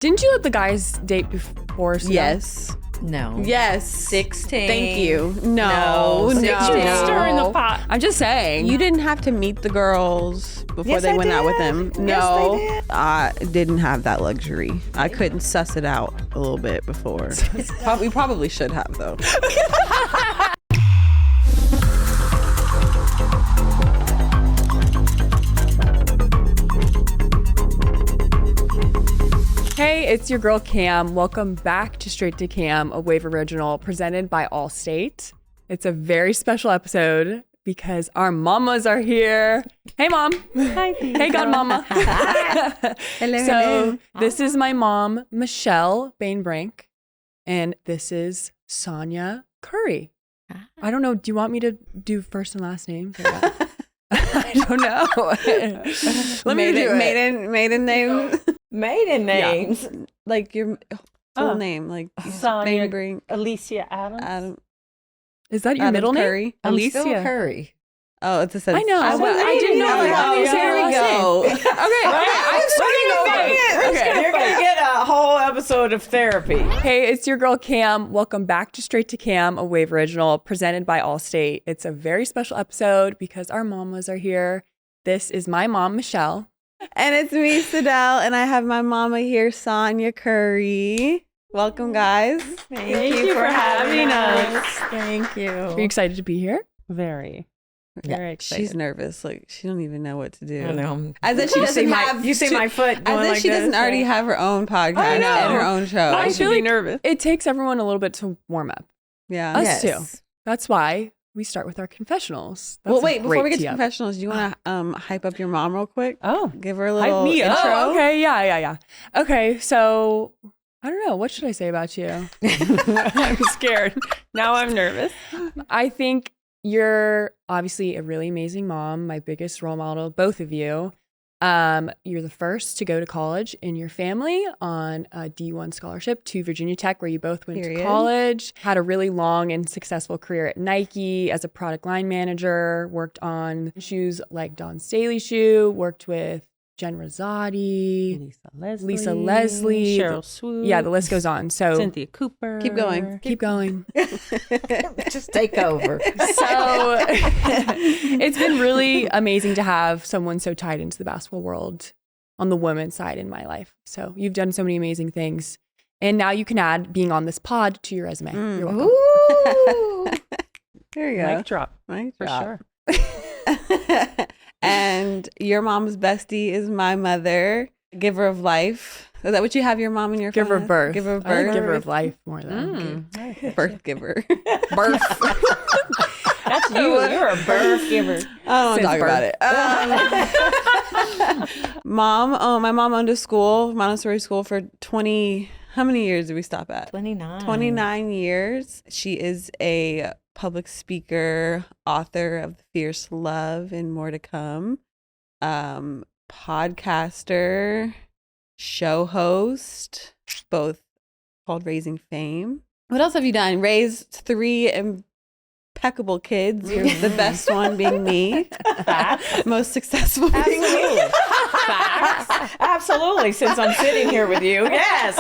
Didn't you let the guys date before? Sydel? Yes. No. Yes. 16. Thank you. No. 16. Stirring the pot. I'm just saying. You didn't have to meet the girls before they went out with them. No. Yes, I didn't have that luxury. I couldn't suss it out a little bit before. We probably should have, though. Hey, it's your girl Cam. Welcome back to Straight to Cam, a Wave original presented by Allstate. It's a very special episode because our mamas are here. Hey, Mom. Hi. Hey, Godmama. Hello. So this is my mom, Michelle Bain-Brink, and this is Sonya Curry. I don't know. Do you want me to do first and last names? Or what? I don't know. Let me do it. Maiden name. Maiden names. Yeah. Like your full name. Like Sonya Bain-Brink. Alicia Adams. Is that your middle Curry. name? I'm Alicia still Curry. Oh, it's a I know. I didn't know how you say your last name. Okay. You're going to get a whole episode of therapy. Hey, it's your girl Cam. Welcome back to Straight to Cam, a Wave original presented by Allstate. It's a very special episode because our mamas are here. This is my mom, Michelle. And it's me, Sydel, and I have my mama here, Sonya Curry. Welcome, guys. Thank you for having us. Thank you. Are you excited to be here? Very excited. She's nervous. Like, she don't even know what to do. I know. As if she doesn't have... You see my foot going As if like she this, doesn't already have her own podcast and her own show. I feel like nervous. it takes everyone a little bit to warm up. Yeah. Us too. That's why we start with our confessionals. That's Well, wait, before we get to tee-up. confessionals, do you want to hype up your mom real quick? Oh, Give her a little me intro. up. Oh, okay. Yeah. Okay, so I don't know. What should I say about you? I'm scared. Now I'm nervous. I think you're obviously a really amazing mom, my biggest role model, both of you. You're the first to go to college in your family on a D1 scholarship to Virginia Tech, where you both went to college. Had a really long and successful career at Nike as a product line manager, worked on shoes like Don Staley shoe, worked with Jen Rosati, Lisa Leslie, Cheryl Swoop. Yeah, the list goes on. So Cynthia Cooper. Keep going. keep going. Just take over. So it's been really amazing to have someone so tied into the basketball world on the women's side in my life. So you've done so many amazing things. And now you can add being on this pod to your resume. You're welcome. Ooh. There you go. Mic drop. Mic For drop. sure. And your mom's bestie is my mother, giver of life. Is that what you have your mom in your Giver of family? birth. Giver of I like birth. giver of life more than Birth giver. birth. That's you. You're a birth giver. I don't Since talk about it. My mom owned a school, Montessori school, for 20. How many years did we stop at? 29. 29 years. She is a public speaker, author of The Fierce Love and More to Come, podcaster, show host, both called Raising Fame. What else have you done? Raised 3 impeccable kids. You're the best one being me. Most successful being me. Facts. Absolutely. Since I'm sitting here with you. Yes.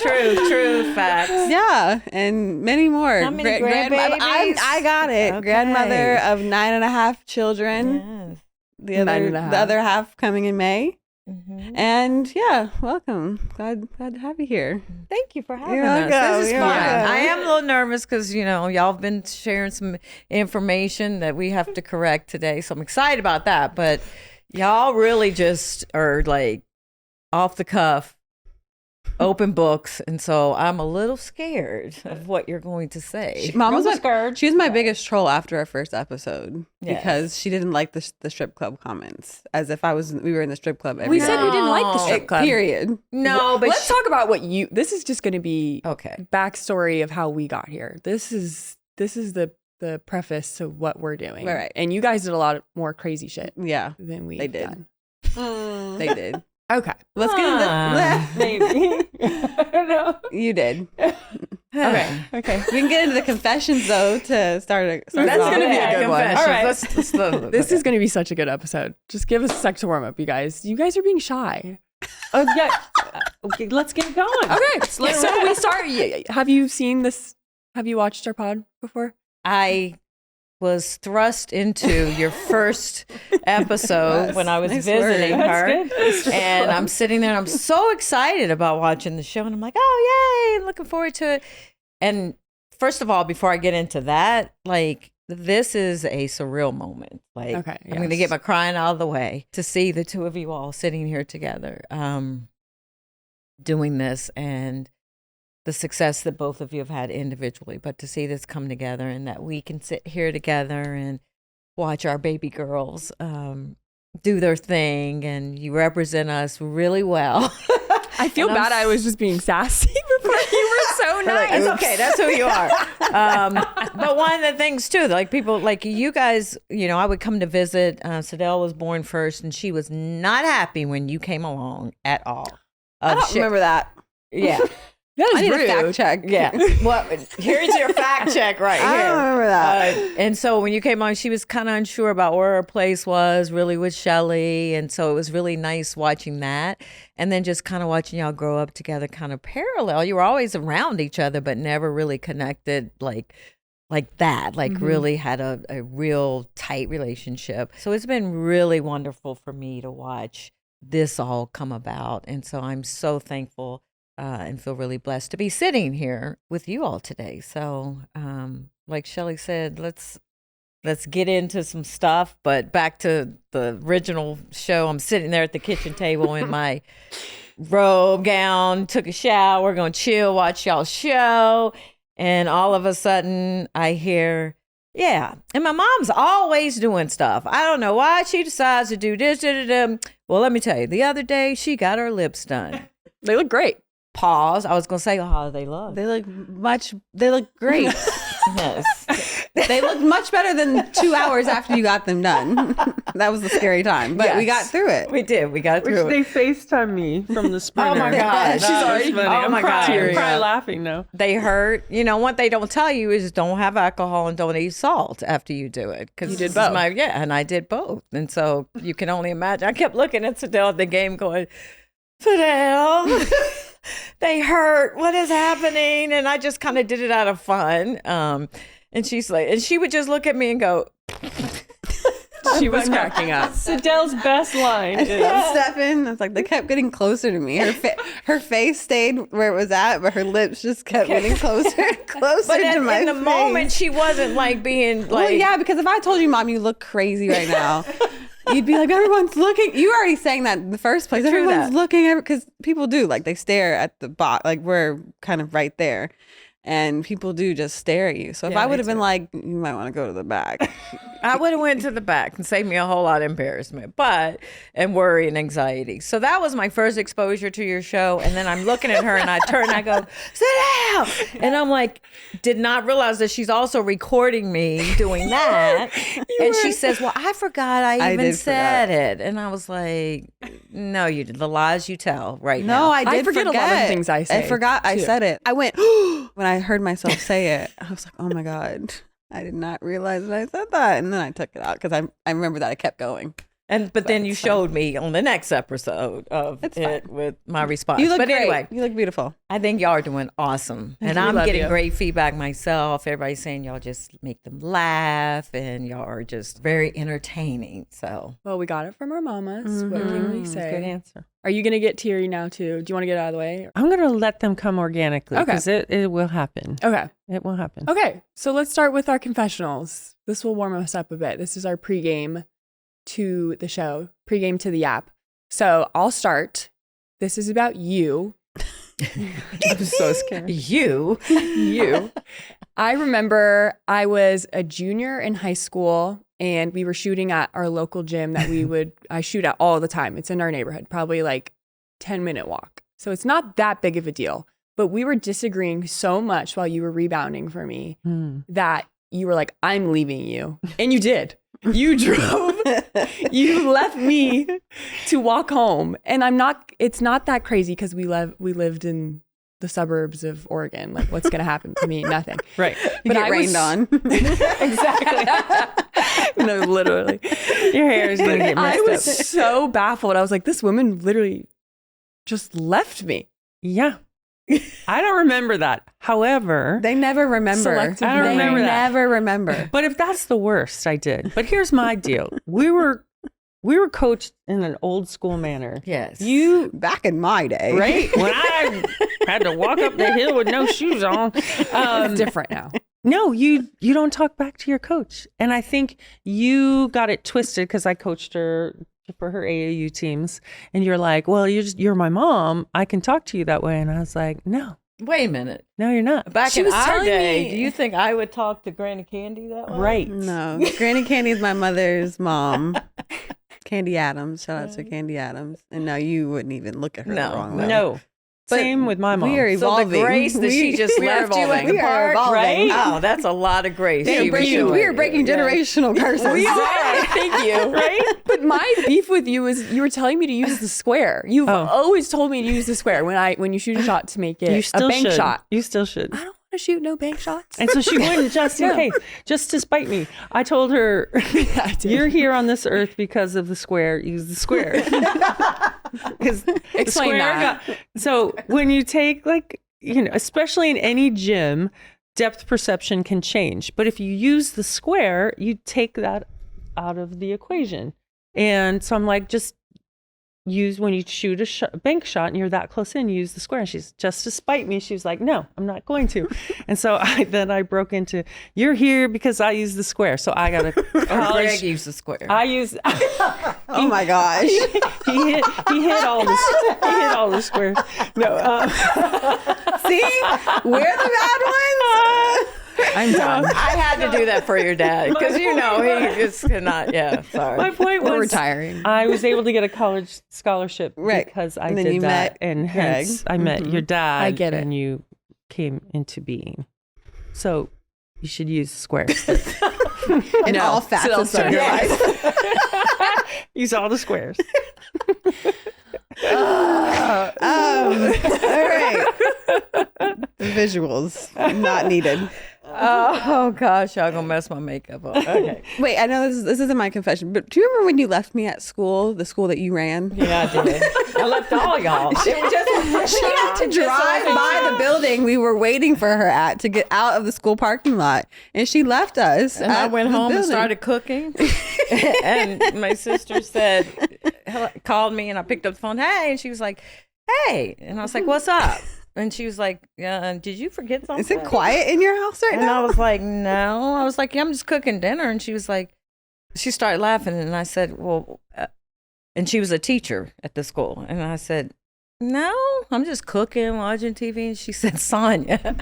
True facts. Yeah, and many more. How many grandbabies? I got it. Okay. Grandmother of 9.5 children. Yes. The other half coming in May. Mm-hmm. And yeah, welcome. Glad to have you here. Thank you for having You're us. welcome. This is You're fun. welcome. I am a little nervous because, y'all have been sharing some information that we have to correct today. So I'm excited about that. But y'all really just are like off the cuff, open books. And so I'm a little scared of what you're going to say. Mom was scared. she was my biggest troll after our first episode Yes. because she didn't like the strip club comments, as if we were in the strip club every We day. said we didn't like the No. strip club. Period. No, but Let's talk about what this is just going to be Okay. backstory of how we got here. This is the preface to what we're doing. Right. And you guys did a lot more crazy shit Yeah, than we they did. done. They did. Okay. Let's get into Maybe. I don't know. You did. Okay. Okay. We can get into the confessions though to start. That's gonna be a good one. Confessions. All right. Let's This is going to be such a good episode. Just give us a sec to warm up, you guys. You guys are being shy. Oh yeah. Okay, let's get going. Okay, so we start. Have you seen this? Have you watched our pod before? I was thrust into your first episode when I was visiting her. That's good. And I'm sitting there and I'm so excited about watching the show. And I'm like, oh, yay, looking forward to it. And first of all, before I get into that, like, this is a surreal moment. Like, Okay, I'm going to get my crying out of the way to see the two of you all sitting here together, doing this, and the success that both of you have had individually, but to see this come together and that we can sit here together and watch our baby girls do their thing, and you represent us really well. I feel bad. I was just being sassy before. You were so nice. It's okay. That's who you are. But one of the things too, like people, like you guys, you know, I would come to visit. Sydel was born first, and she was not happy when you came along at all. I don't remember that. Yeah. That I is need rude. a fact check. Yeah. Well, here's your fact check right here. I don't remember that. And so when you came on, she was kind of unsure about where her place was really with Shelly. And so it was really nice watching that. And then just kind of watching y'all grow up together kind of parallel. You were always around each other, but never really connected like that, like really had a real tight relationship. So it's been really wonderful for me to watch this all come about. And so I'm so thankful and feel really blessed to be sitting here with you all today. So, like Shelly said, let's get into some stuff. But back to the original show, I'm sitting there at the kitchen table in my robe, gown, took a shower, gonna chill, watch y'all's show, and all of a sudden I hear, yeah, and my mom's always doing stuff. I don't know why she decides to do this. Well, let me tell you, the other day she got her lips done. They look great. Pause. I was gonna say, oh, how do they look? They look great. Yes. They looked much better than 2 hours after you got them done. That was a scary time, but we got through it. We did. We got Which through they it. FaceTime me from the sprinter. Oh my God. She's That already was funny. funny. Oh my God. I'm Tearing crying up. laughing now. They hurt. You know, what they don't tell you is don't have alcohol and don't eat salt after you do it. Because You did both. And I did both. And so you can only imagine. I kept looking at Sydel at the game going, Sydel, they hurt. What is happening? And I just kind of did it out of fun. And she's like, and she would just look at me and go, She was cracking up. Sidel's best line is, Stephen, it's like they kept getting closer to me. Her face stayed where it was at, but her lips just kept getting closer and closer but to my in the face. moment, she wasn't like being like, Well, yeah, because if I told you, Mom, you look crazy right now, you'd be like, everyone's looking. You were already saying that in the first place. True Everyone's that. looking, because people do. Like, they stare at the bot. Like, we're kind of right there. And people do just stare at you. So if Yeah, I would they have been do. like, you might want to go to the back. I would have went to the back and saved me a whole lot of embarrassment, and worry and anxiety. So that was my first exposure to your show. And then I'm looking at her and I turn and I go, sit down. And I'm like, did not realize that she's also recording me doing that. And she says, well, I forgot I even did said it. And I was like, no, you did. The lies you tell right now. No, I did forget a lot of things I say, I forgot I too. said it. I went, when I heard myself say it, I was like, oh my God, I did not realize that I said that. And then I took it out because I remember that I kept going. But then you showed me on the next episode of It's it fine. with my response. You look but great. anyway, You look beautiful. I think y'all are doing awesome. And We I'm love getting you. great feedback myself. Everybody's saying y'all just make them laugh and y'all are just very entertaining. So Well, we got it from our mamas. What can we Good say? answer. Are you gonna get teary now too? Do you want to get it out of the way? I'm going to let them come organically Okay. because it will happen. Okay. It will happen. Okay. So let's start with our confessionals. This will warm us up a bit. This is our pregame to the show, pregame to the app. So I'll start. This is about you. I'm so scared. you, You. I remember I was a junior in high school and we were shooting at our local gym that I shoot at all the time. It's in our neighborhood, probably like 10-minute walk. So it's not that big of a deal. But we were disagreeing so much while you were rebounding for me that you were like, I'm leaving you. And you did. You drove. You left me to walk home. And it's not that crazy because we lived in the suburbs of Oregon. Like, what's going to happen to me? Nothing. Right. You But get I rained was- on. Exactly. No, literally. Your hair is going to get I messed was up. so baffled. I was like, this woman literally just left me. Yeah. I don't remember that. However, They never remember. Selectively. I don't remember They that. never remember. but if that's the worst, I did. But here's my deal. We were coached in an old school manner. Yes. You Back in my day. right when I had to walk up the hill with no shoes on. It's different now. No, you don't talk back to your coach. And I think you got it twisted because I coached her for her AAU teams. And you're like, well, you're my mom. I can talk to you that way. And I was like, no, Wait a minute. no, you're not. Back She in was our telling day, me- do you think I would talk to Granny Candy that way? Right. No. Granny Candy is my mother's mom. Candy Adams. Shout out to Candy Adams. And no, you wouldn't even look at her No, the wrong way. No. But Same with my mom. We are So evolving. the grace that she just we are left you at evolving. the We are park, evolving. right? Oh, that's a lot of grace. We she are was breaking, showing we are you. breaking Yeah. generational curses. We are. Thank you. Right? But my beef with you is you were telling me to use the square. You've always told me to use the square when you shoot a shot to make it You still a bank should. shot. You still should. I don't want to shoot no bank shots. And so she wouldn't, just in case, just to spite me. I told her, I did. you're here on this earth because of the square. Use the square. Because Explain that. So when you take especially in any gym, depth perception can change. But if you use the square, you take that out of the equation. And so I'm like, just use when you shoot a bank shot and you're that close in, use the square. And she's just to spite me. She was like, no, I'm not going to. And so I broke into, you're here because I use the square. So I got to Greg used the square. I use. Oh my gosh. He hit all the squares. No. See? We're the bad ones. I'm done. I had to do that for your dad because he just cannot. Yeah, sorry. My point was We're retiring. I was able to get a college scholarship Right. because I And then did you that, met and Greg. hence I met your dad. I get it. And you came into being. So you should use squares. In all facets of your life. Use all the squares. All right. Visuals not needed. Oh gosh, y'all gonna mess my makeup up. Okay. Wait, I know this isn't my confession, but do you remember when you left me at school, the school that you ran? Yeah, I did. I left all y'all. She had to drive by the building we were waiting for her at to get out of the school parking lot, and she left us. And I at went the home and building. started cooking. And my sister called me, and I picked up the phone. Hey, and she was like, "Hey," and I was like, "What's up?" And she was like, "Did you forget something?" Is it quiet in your house right And now? I was like, "No." I was like, "Yeah, I'm just cooking dinner." And she was like, she started laughing, and I said, "Well," and she was a teacher at the school, and I said, "No, I'm just cooking, watching TV." And she said, "Sonya,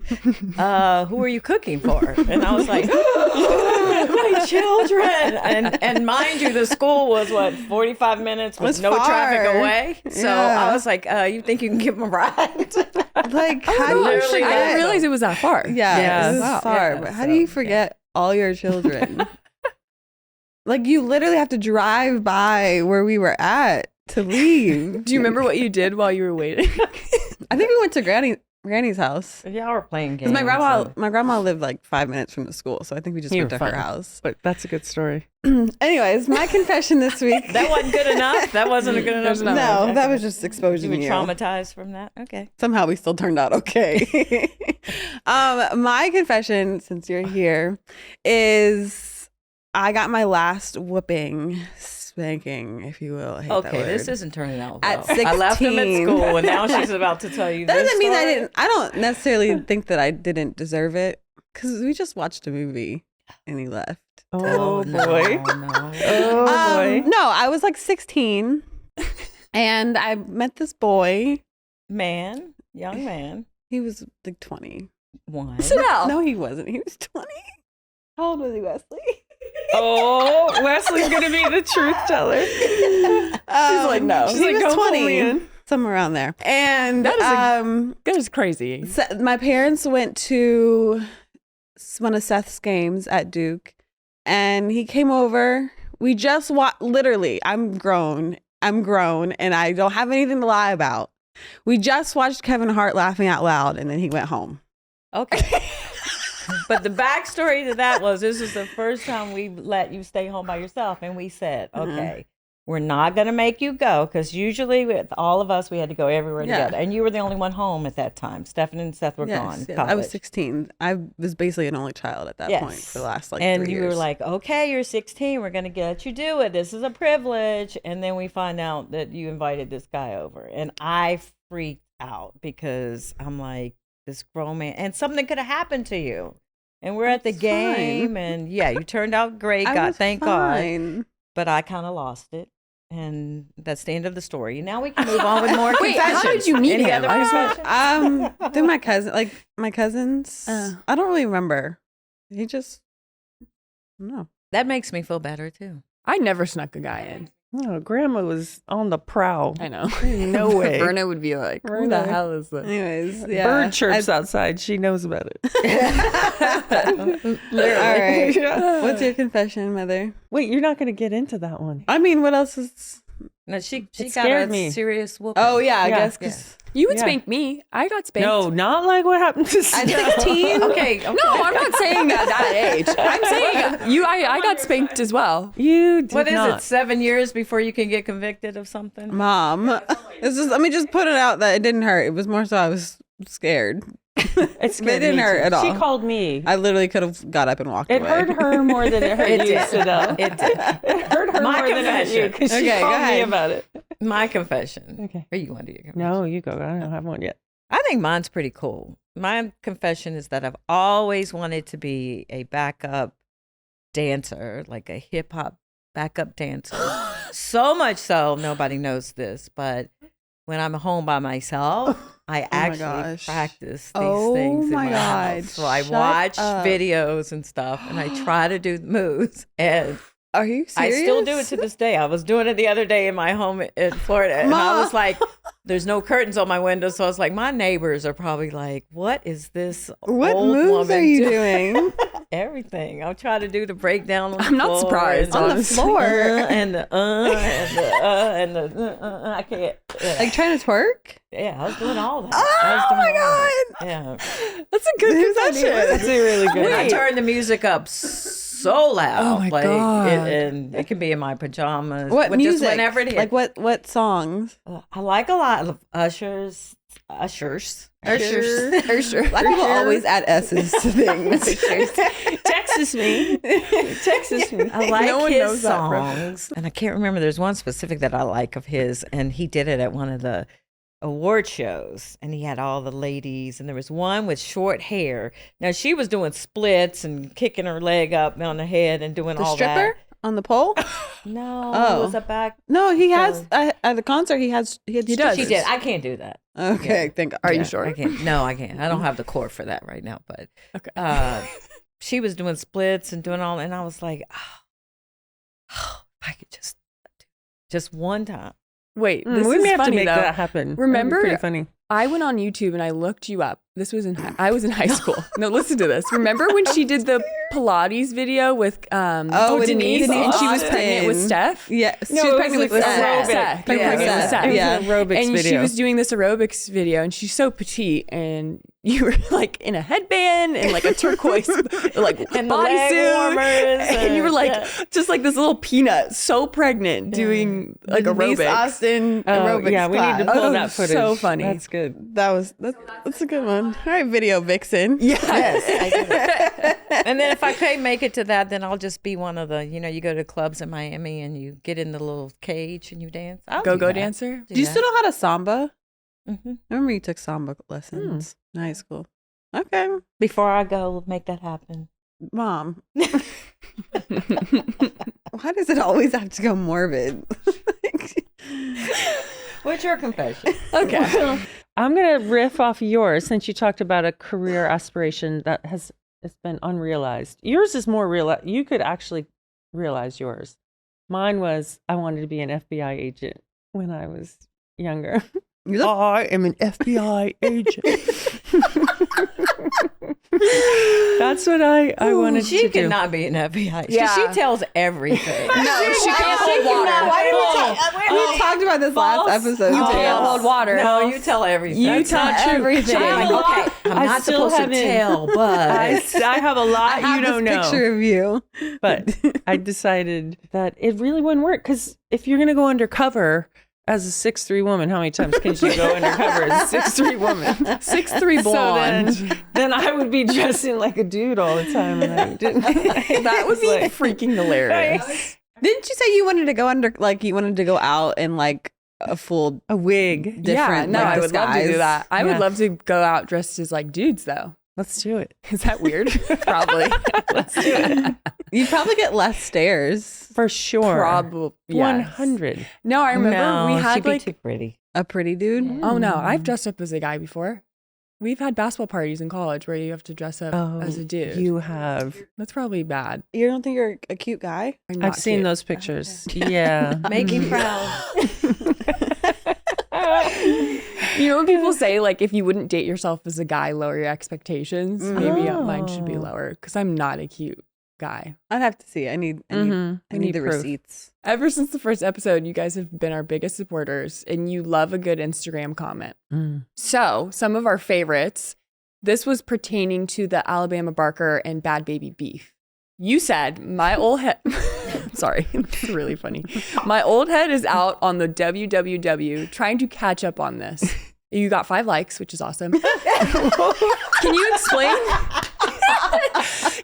who are you cooking for?" And I was like, "My children." And mind you, the school was 45 minutes with It's no traffic far. away. So Yeah. I was like, "You think you can give them a ride?" Like, how do you literally, I forget? didn't realize it was that far. Yeah, Yeah. it was Wow. far. Yeah, but how so, do you forget all your children? Like, you literally have to drive by where we were at to leave. Do you remember what you did while you were waiting? I think we went to Granny's house. Y'all were playing games. Because my grandma lived like 5 minutes from the school, so I think we just You went to were her fine. house. But that's a good story. Anyways, my confession this week. That wasn't good enough. That wasn't a good enough. There's no, another that was just exposing You were you. traumatized from that. Okay. Somehow we still turned out okay. My confession, since you're here, is I got my last whooping, spanking, if you will. I hate that Okay, this word. isn't turning out At well. I left him at 16. school, and now she's about to tell you. That this doesn't mean story. I don't necessarily think that I didn't deserve it, because we just watched a movie and he left. Oh, no, boy. no. Oh boy. No, I was like 16 and I met this boy. Man, young man, He was like 20. one. Sydel. No, he wasn't. He was 20. How old was he, Wesley? Oh, Wesley's gonna be the truth teller. She's like, no. He She's like, was "Go pull 20, me in." somewhere around there. And That is That was crazy. my parents went to one of Seth's games at Duke, and he came over. We just literally, I'm grown, and I don't have anything to lie about. We just watched Kevin Hart laughing out loud, and then he went home. Okay. But the backstory to that was this was the first time we let you stay home by yourself, and we said, okay, We're not going to make you go, because usually with all of us, we had to go everywhere together. And you were the only one home at that time. Stephen and Seth were gone. Yes, I was 16. I was basically an only child at that point for the last like 3 years. And you were like, okay, you're 16. We're going to let you do it. This is a privilege. And then we find out that you invited this guy over. And I freaked out because I'm like, this grown man. And something could have happened to you. And we're at the game. And yeah, you turned out great. Thank God. But I kind of lost it. And that's the end of the story. Now we can move on with more Wait, confessions. how did you meet him? Through my cousin, like my cousins. I don't really remember. He just, I don't know. That makes me feel better too. I never snuck a guy in. Oh, Grandma was on the prowl. I know. No way. Verna would be like, who the hell is this? Anyways, Bird chirps outside. She knows about it. All right. What's your confession, Mother? Wait, you're not going to get into that one. I mean, what else is? No, she got scared a me. serious whooping. Oh yeah, I Yeah. guess because You would Yeah. spank me. I got spanked. No, not like what happened to at Steph. 16. Okay. No, I'm not saying that age. I'm saying I got spanked as well. You did What is not. it? 7 years before you can get convicted of something? Mom, let me just put it out that it didn't hurt. It was more so I was scared. It scared didn't me hurt too. at all. She called me. I literally could have got up and walked It away. hurt her more than it hurt It you, did. Sydel. It did. It hurt her My more than it hurt you confession. because she Okay, go called me ahead. about it. My confession. Okay. Or you want to do your confession? No, you go. I don't have one yet. I think mine's pretty cool. My confession is that I've always wanted to be a backup dancer, like a hip hop backup dancer. So much so, nobody knows this, but when I'm home by myself, I actually gosh. practice these Oh things in my my God. house. So I Shut watch up. videos and stuff, and I try to do the moves. And Are you serious? I still do it to this day. I was doing it the other day in my home in Florida, and I Ma. was like, there's no curtains on my window, so I was like, my neighbors are probably like, what is this What old moves woman are you doing? Everything. I'll try to do the breakdown on I'm the not floor surprised, and On the honestly. floor? and the and the I can't. Yeah. Like trying to twerk? Yeah, I was doing all that. Oh my God. Yeah. That's a good Who's that confession. shit? That's a really good And I one. turned the music up so loud. Oh my like, God. and it can be in my pajamas. What but music? Just whenever it hits. Like what songs? I like a lot of Ushers. Ushers. Black people always add S's to things. Texas me. Texas me. I like No one his knows that songs, and I can't remember. There's one specific that I like of his, and he did it at one of the award shows, and he had all the ladies, and there was one with short hair. Now she was doing splits and kicking her leg up on the head and doing The all stripper on the pole? that. No, Oh. it was a back. No, he has at the concert. He had. He does. strippers. She did. I can't do that. Okay, thank God. Are you Yeah, sure? I can't. No, I can't. I don't have the core for that right now. But Okay. she was doing splits and doing all, and I was like, if I could just one time. Wait, this we is may have funny to make though. that happen. That'd be Remember- pretty funny. I went on YouTube and I looked you up. This was I was in high school. No, listen to this. Remember when she did the Pilates video with with Denise, Denise and she was Austin. pregnant with Steph? Yes, No, she was it pregnant was with like Seth. Seth. Pregnant Yeah, with it was Seth. Seth. It was Yeah. an aerobics And video. she was doing this aerobics video, and she's so petite, and you were like in a headband and like a turquoise like And the leg bodysuit, warmers and you were like yeah. just like this little peanut, so pregnant, doing like Denise aerobics. Austin aerobics yeah, we class. need to pull Oh, that footage. so funny. That's good. That's a good one. All right, video vixen. Yes, I do. And then if I can't make it to that, then I'll just be one of the, you go to clubs in Miami and you get in the little cage and you dance. I'll do Go that. dancer. Do you still know how to samba? Mm-hmm. I remember you took samba lessons in high school. Okay, Before I go, make that happen. Mom. Why does it always have to go morbid? What's your confession? Okay. I'm gonna riff off yours since you talked about a career aspiration that it's been unrealized. Yours is more real. You could actually realize yours. Mine was I wanted to be an FBI agent when I was younger. You look I am an FBI agent. That's what I wanted She to do. could not be an FBI. Yeah. She tells everything. No, she can't hold water. We talked about this last episode. You too. can't hold water. No, you tell everything. You tell everything. Like, okay, I'm I not still supposed to haven't- tell, but I have a lot I have you don't this know. picture of you. But I decided that it really wouldn't work because if you're going to go undercover as a 6'3" woman, how many times can you go undercover as a 6'3" woman? 6'3" blonde. So then I would be dressing like a dude all the time, and I didn't. That would be freaking hilarious. Didn't you say you wanted to go under, like you wanted to go out in like a full A wig. different? No, like, I would love to do disguise? that. I would Yeah. love to go out dressed as like dudes, though. Let's do it. Is that weird? Probably. Let's do it. You'd probably get less stares. For sure. Probably. 100. No, I remember no, we had she'd be like. too pretty. A pretty dude. Oh no, I've dressed up as a guy before. We've had basketball parties in college where you have to dress up as a dude. You have. That's probably bad. You don't think you're a cute guy? I'm I've not seen cute. those pictures. Yeah. Make him proud. You know when people say like if you wouldn't date yourself as a guy, lower your expectations. Maybe mine should be Oh. lower because I'm not a cute guy. I'd have to see. I need Mhm. I need the proof. receipts. Ever since the first episode, you guys have been our biggest supporters, and you love a good Instagram comment. Mm. So some of our favorites. This was pertaining to the Alabama Barker and Bad Baby beef. You said my old head. Sorry, it's really funny. My old head is out on the WWW trying to catch up on this. You got 5 likes, which is awesome. Can you explain?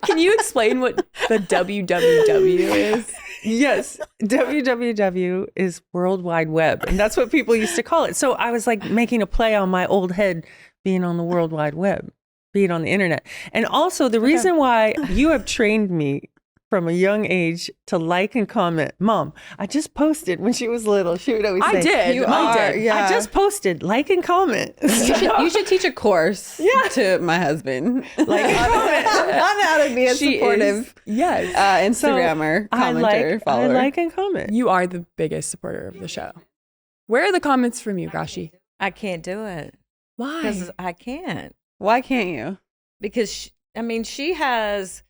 Can you explain what the WWW is? Yes, WWW is World Wide Web, and that's what people used to call it. So I was like making a play on my old head being on the World Wide Web, being on the internet. And also the reason why you have trained me from a young age to like and comment. Mom, I just posted when she was little. She would always say, I did. You I are, did. yeah. I just posted, like and comment. You should teach a course to my husband. Like and comment. on how to be a She supportive is- yes. Instagrammer, commenter, I follower. like and comment. You are the biggest supporter of the show. Where are the comments from you, Gashi? I can't do it Why? because I can't. Why can't you? Because she has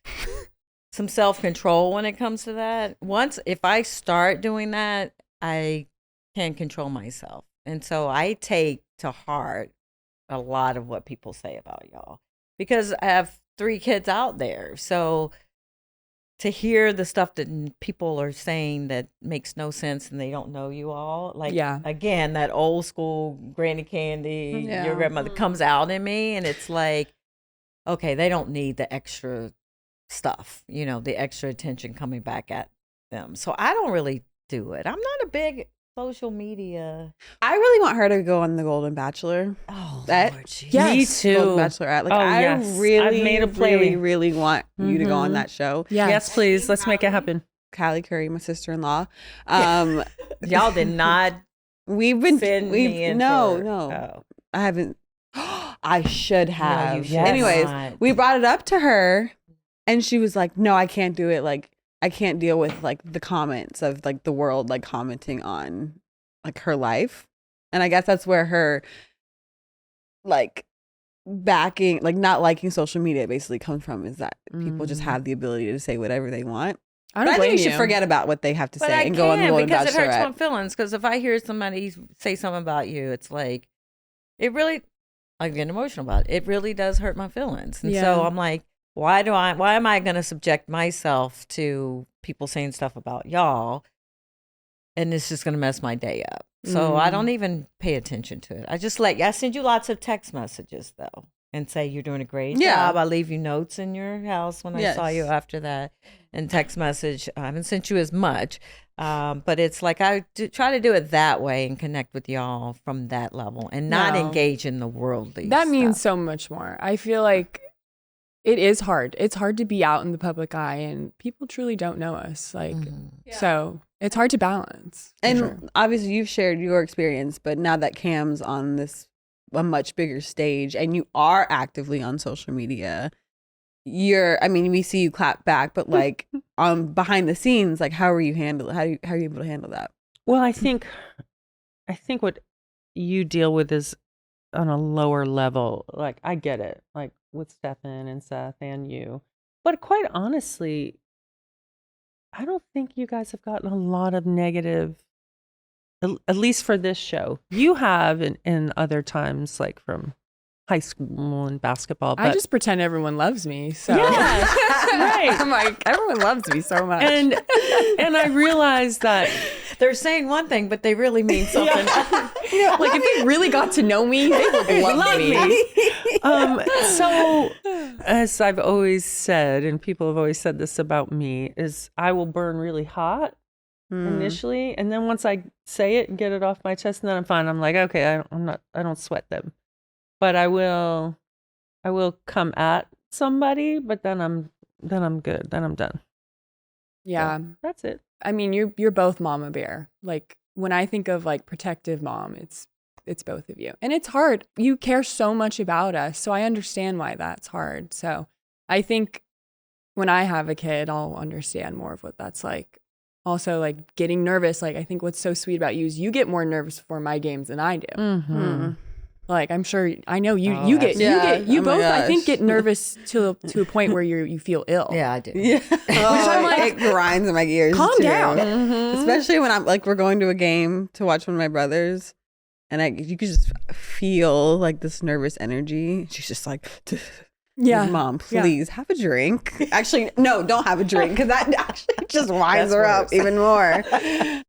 some self-control when it comes to that. Once if I start doing that, I can't control myself. And so I take to heart a lot of what people say about y'all because I have 3 kids out there. So to hear the stuff that people are saying that makes no sense and they don't know you all, like, Yeah. again, that old school Granny Candy, Yeah. your grandmother comes out in me, and it's like, okay, they don't need the extra stuff, the extra attention coming back at them. So I don't really do it. I'm not a big social media. I really want her to go on the Golden Bachelor. Oh, That- Lord Jesus. Yes. Me too. Golden Bachelorette. Like Oh, I yes. really I've made a really, play. really want you to go on Mhm. that show. Yes, please. Let's make it happen. Callie Curry, my sister-in-law. Y'all did not We've been send me in no, for- no. Oh. I haven't. I should have. should Anyways, not. we brought it up to her, and she was like, "No, I can't do it. Like, I can't deal with like the comments of like the world like commenting on like her life." And I guess that's where her like backing, like not liking social media, basically comes from. Is that people just have the ability to say whatever they want. I But don't I blame think you you. should forget about what they have to But say I and go on the can Golden because it hurts my Bachelorette. feelings. Because if I hear somebody say something about you, it's like, it really, I get emotional about it. It really does hurt my feelings. And Yeah. so I'm like, why am I going to subject myself to people saying stuff about y'all? And it's just going to mess my day up. So I don't even pay attention to it. I send you lots of text messages though, and say you're doing a great Yeah. job. I leave you notes in your house when I saw you Yes. after that, and text message. I haven't sent you as much, but it's like try to do it that way and connect with y'all from that level, and not No. engage in the worldly. That means stuff. so much more. I feel like it is hard. It's hard to be out in the public eye and people truly don't know us. Like, so it's hard to balance. for And sure. obviously you've shared your experience, but now that Cam's on a much bigger stage and you are actively on social media, we see you clap back, but like behind the scenes, like how are you able to handle that? Well, I think what you deal with is on a lower level. Like, I get it, like with Stephen and Seth and you. But quite honestly, I don't think you guys have gotten a lot of negative, at least for this show. You have in other times, like from high school and basketball. But I just pretend everyone loves me. So right. I'm like, everyone loves me so much. And I realized that They're saying one thing, but they really mean something. like if they really got to know me, they would love me. So, as I've always said, and people have always said this about me, is I will burn really hot initially, and then once I say it and get it off my chest, and then I'm fine. I'm like, okay, I don't sweat them, but I will come at somebody, but then I'm good. Then I'm done. Yeah. So, that's it. I mean, you're both mama bear. Like when I think of like protective mom, it's both of you. And it's hard. You care so much about us. So I understand why that's hard. So I think when I have a kid, I'll understand more of what that's like. Also, like getting nervous. Like I think what's so sweet about you is you get more nervous for my games than I do. Mm-hmm. Like I'm sure I know you Oh, you both I think gosh. get nervous to a point where you feel ill. Yeah, I do. Yeah. I'm like, it grinds in my gears. Calm too. down. Especially when I'm like, we're going to a game to watch one of my brothers, and you could just feel like this nervous energy. She's just like, Yeah. Mom, Yeah. please have a drink. Actually, no, don't have a drink because that actually just winds That's her up worse. even more.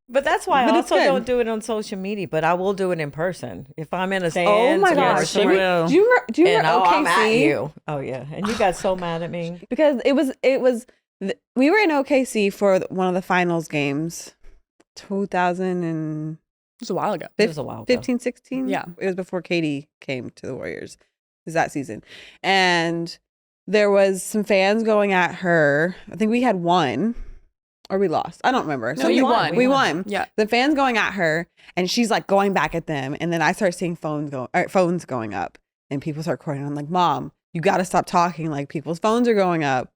But that's why But I it's also good. don't do it on social media, but I will do it in person. If I'm in a stand, Oh my or gosh, she somewhere, will. Do you and remember I'm at OKC? you. Oh yeah, and you got so mad at me. Because it was we were in OKC for one of the finals games, 2015, It was a while ago. It was a while ago. 16. Yeah. It was before Katie came to the Warriors. It was that season. And there was some fans going at her. I think we had won or we lost. I don't remember. No, you won. We won. Yeah. The fans going at her and she's like going back at them. And then I start seeing phones going up and people start recording. I'm like, Mom, you got to stop talking. Like people's phones are going up.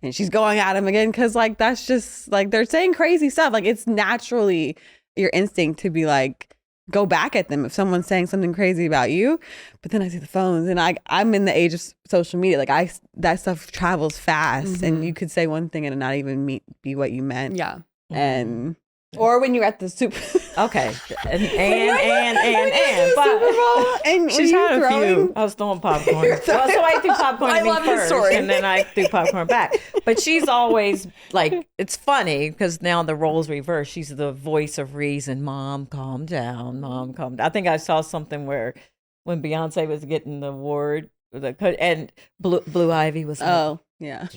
And she's going at him again. Cause like, that's just like, they're saying crazy stuff. Like it's naturally your instinct to be like, go back at them if someone's saying something crazy about you. But then I see the phones and I'm in the age of social media. Like that stuff travels fast and you could say one thing and it not even be what you meant. Yeah. And or when you're at the Super Okay, and Super but Bowl and She's were you had a few. throwing- I was throwing popcorn. Well, so I threw popcorn I at me love this first, story. and then I threw popcorn back. But she's always like, it's funny because now the roles reverse. She's the voice of reason. Mom, calm down. Mom, calm down. I think I saw something where when Beyonce was getting the award, and Blue Ivy was like, Oh, yeah.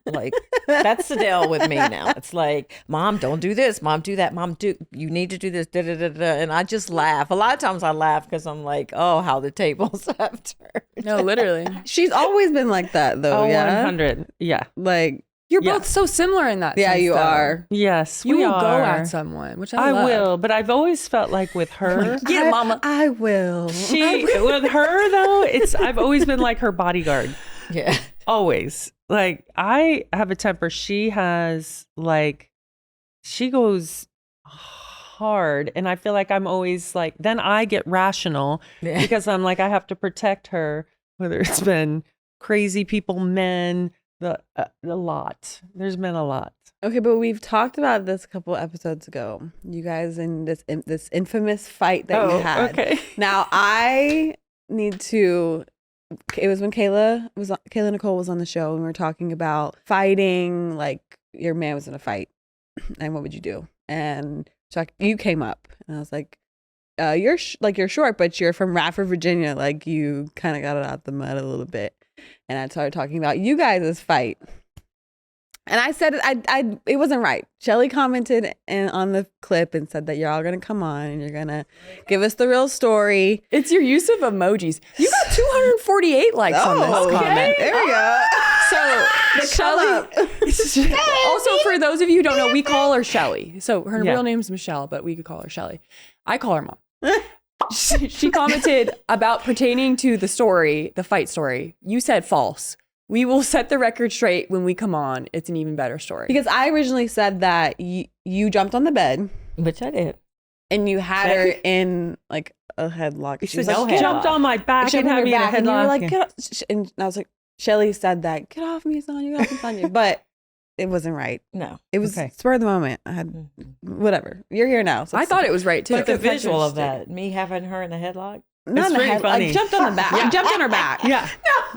like that's Sydel with me now. It's like, Mom, don't do this. Mom, do that. Mom, you need to do this. Da, da, da, da. And I just laugh. A lot of times I laugh because I'm like, oh, how the tables have turned. No, literally. She's always been like that though, Oh, yeah. 100. Yeah. Like You're Yeah. both so similar in that yeah, sense, you though. are. Yes, You we will are. go at someone, which I I love. will, but I've always felt like with her, Get it, mama. I will. with her though, I've always been like her bodyguard. Yeah. Always. Like I have a temper. She has like, she goes hard, and I feel like I'm always like, then I get rational Yeah. because I'm like, I have to protect her, whether it's been crazy people, men, a lot. There's been a lot. Okay, but we've talked about this a couple episodes ago. You guys in this infamous fight that you had. Okay. Now I need to. It was when Kayla Nicole was on the show and we were talking about fighting. Like your man was in a fight, and what would you do? And so you came up, and I was like, "You're you're short, but you're from Radford, Virginia. Like you kind of got it out the mud a little bit." And I started talking about you guys' fight. And I said it wasn't right. Shelly commented on the clip and said that you're all gonna come on and you're gonna give us the real story. It's your use of emojis. You got 248 likes on this comment. There we go. So Shelly. Also, for those of you who don't know, we call her Shelly. So her Yeah. real name's Michelle, but we could call her Shelly. I call her Mom. She commented about pertaining to the story, the fight story. You said false. We will set the record straight when we come on. It's an even better story. Because I originally said that you jumped on the bed Which I did. and you had her in like a headlock. She She was like, no jumped on my back she and had had me in a back, and you were headlock. like, get off. And I was like, Shelly said that, get off me, Sonya, get off me, Sonya. But it wasn't right. No. It was Okay. spur of the moment. I had whatever. You're here now. So I thought it was right too. But the Look at visual of Patrick's that, me having her in a headlock. not in the pretty head. funny. I jumped on the back. I jumped on her back. Yeah,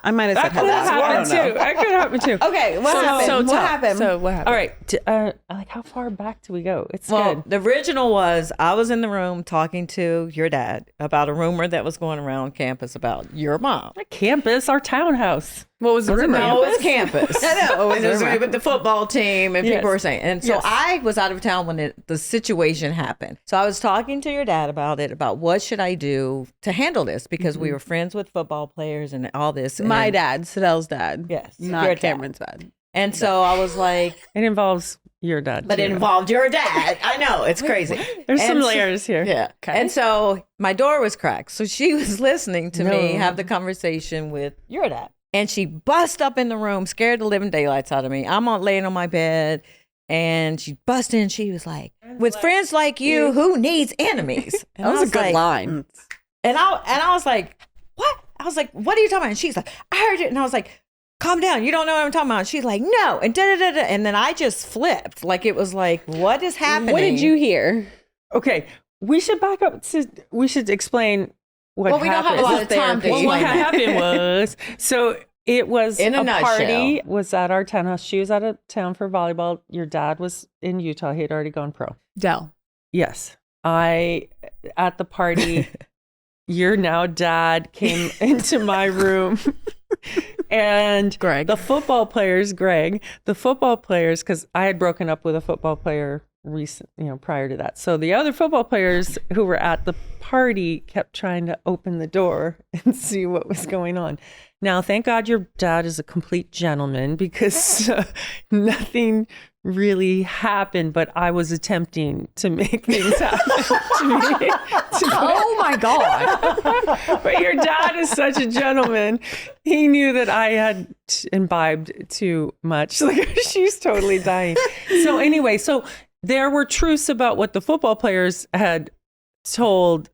I might have that said could have headlock. I happened don't know. too. That could have happened too. Okay, what happened? What happened? So what happened? All right. Like, how far back do we go? It's Well, good. the original was I was in the room talking to your dad about a rumor that was going around campus about your mom. Campus, our townhouse. What was the rumor? No, it was campus. I know, it was And it was rumor. with the football team, and Yes. people were saying. And so Yes. I was out of town when the situation happened. So I was talking to your dad about it, about what should I do to handle this, because we were friends with football players and all this. My and, dad, Sidel's dad. Yes, your Not dad. Cameron's dad. And so I was like, It involves your dad. but too. it involved your dad. I know, it's crazy. There's some And so- layers here. Yeah. And so my door was cracked. So she was listening to me No. have the conversation with your dad. And she bust up in the room, scared the living daylights out of me. I'm laying on my bed, and she busted in. She was like, with friends like you, who needs enemies? And That I was a good like, line. And I was like, what? I was like, what are you talking about? And she's like, I heard it. And I was like, calm down. You don't know what I'm talking about. And she's like, no. And da-da-da-da. And then I just flipped. Like, it was like, what is happening? What did you hear? Okay, we should back up. We should explain what Well, we don't happened. have a lot of time to Well, what explain that. happened was, so it was In a party nutshell. was at our townhouse. She was out of town for volleyball. Your dad was in Utah. He had already gone pro. Dell. Yes. At the party, your now dad came into my room and Greg. the football players, because I had broken up with a football player prior to that. So the other football players who were at the party kept trying to open the door and see what was going on. Now, thank God your dad is a complete gentleman, because nothing really happened, but I was attempting to make things happen to me. Oh my God. But your dad is such a gentleman. He knew that I had imbibed too much. Like, she's totally dying. So anyway, so there were truths about what the football players had told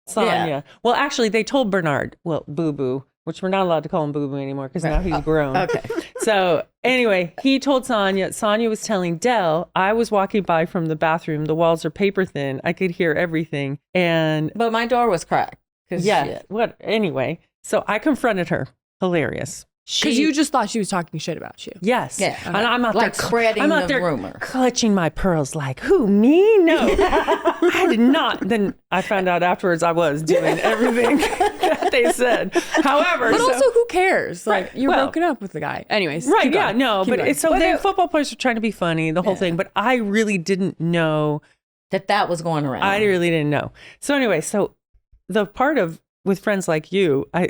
Sonya. Yeah. Well, actually, they told Bernard, Boo Boo, which we're not allowed to call him Boo Boo anymore because now he's grown. Okay. So anyway, he told Sonya. Sonya was telling Dell, I was walking by from the bathroom. The walls are paper thin. I could hear everything. And But my door was cracked. yeah, anyway. So I confronted her. Hilarious. Because you just thought she was talking shit about you. Yes. Yeah. And I'm out Like there spreading I'm out the there rumor. clutching my pearls like, who, me? No. I did not. Then I found out afterwards I was doing everything that they said. However, But so- also, who cares? Like, Right. you're Well- broken up with the guy. Anyways. Right, keep yeah, going. no, Keep but going. it's so the football players were trying to be funny, the whole thing, but I really didn't know. That was going around. I really didn't know. So anyway, so the part of with friends like you, I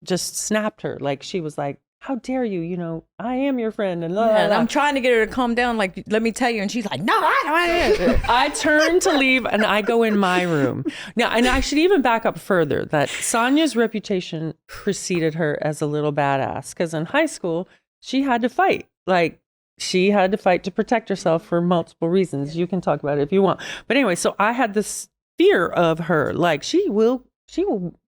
just snapped her. Like, she was like, how dare you? You know, I am your friend. And, Yeah, and I'm trying to get her to calm down. Like, let me tell you. And she's like, no, I don't. I turn to leave and I go in my room. Now, and I should even back up further that Sonya's reputation preceded her as a little badass, because in high school, she had to fight. Like, she had to fight to protect herself for multiple reasons. You can talk about it if you want. But anyway, so I had this fear of her. Like, she will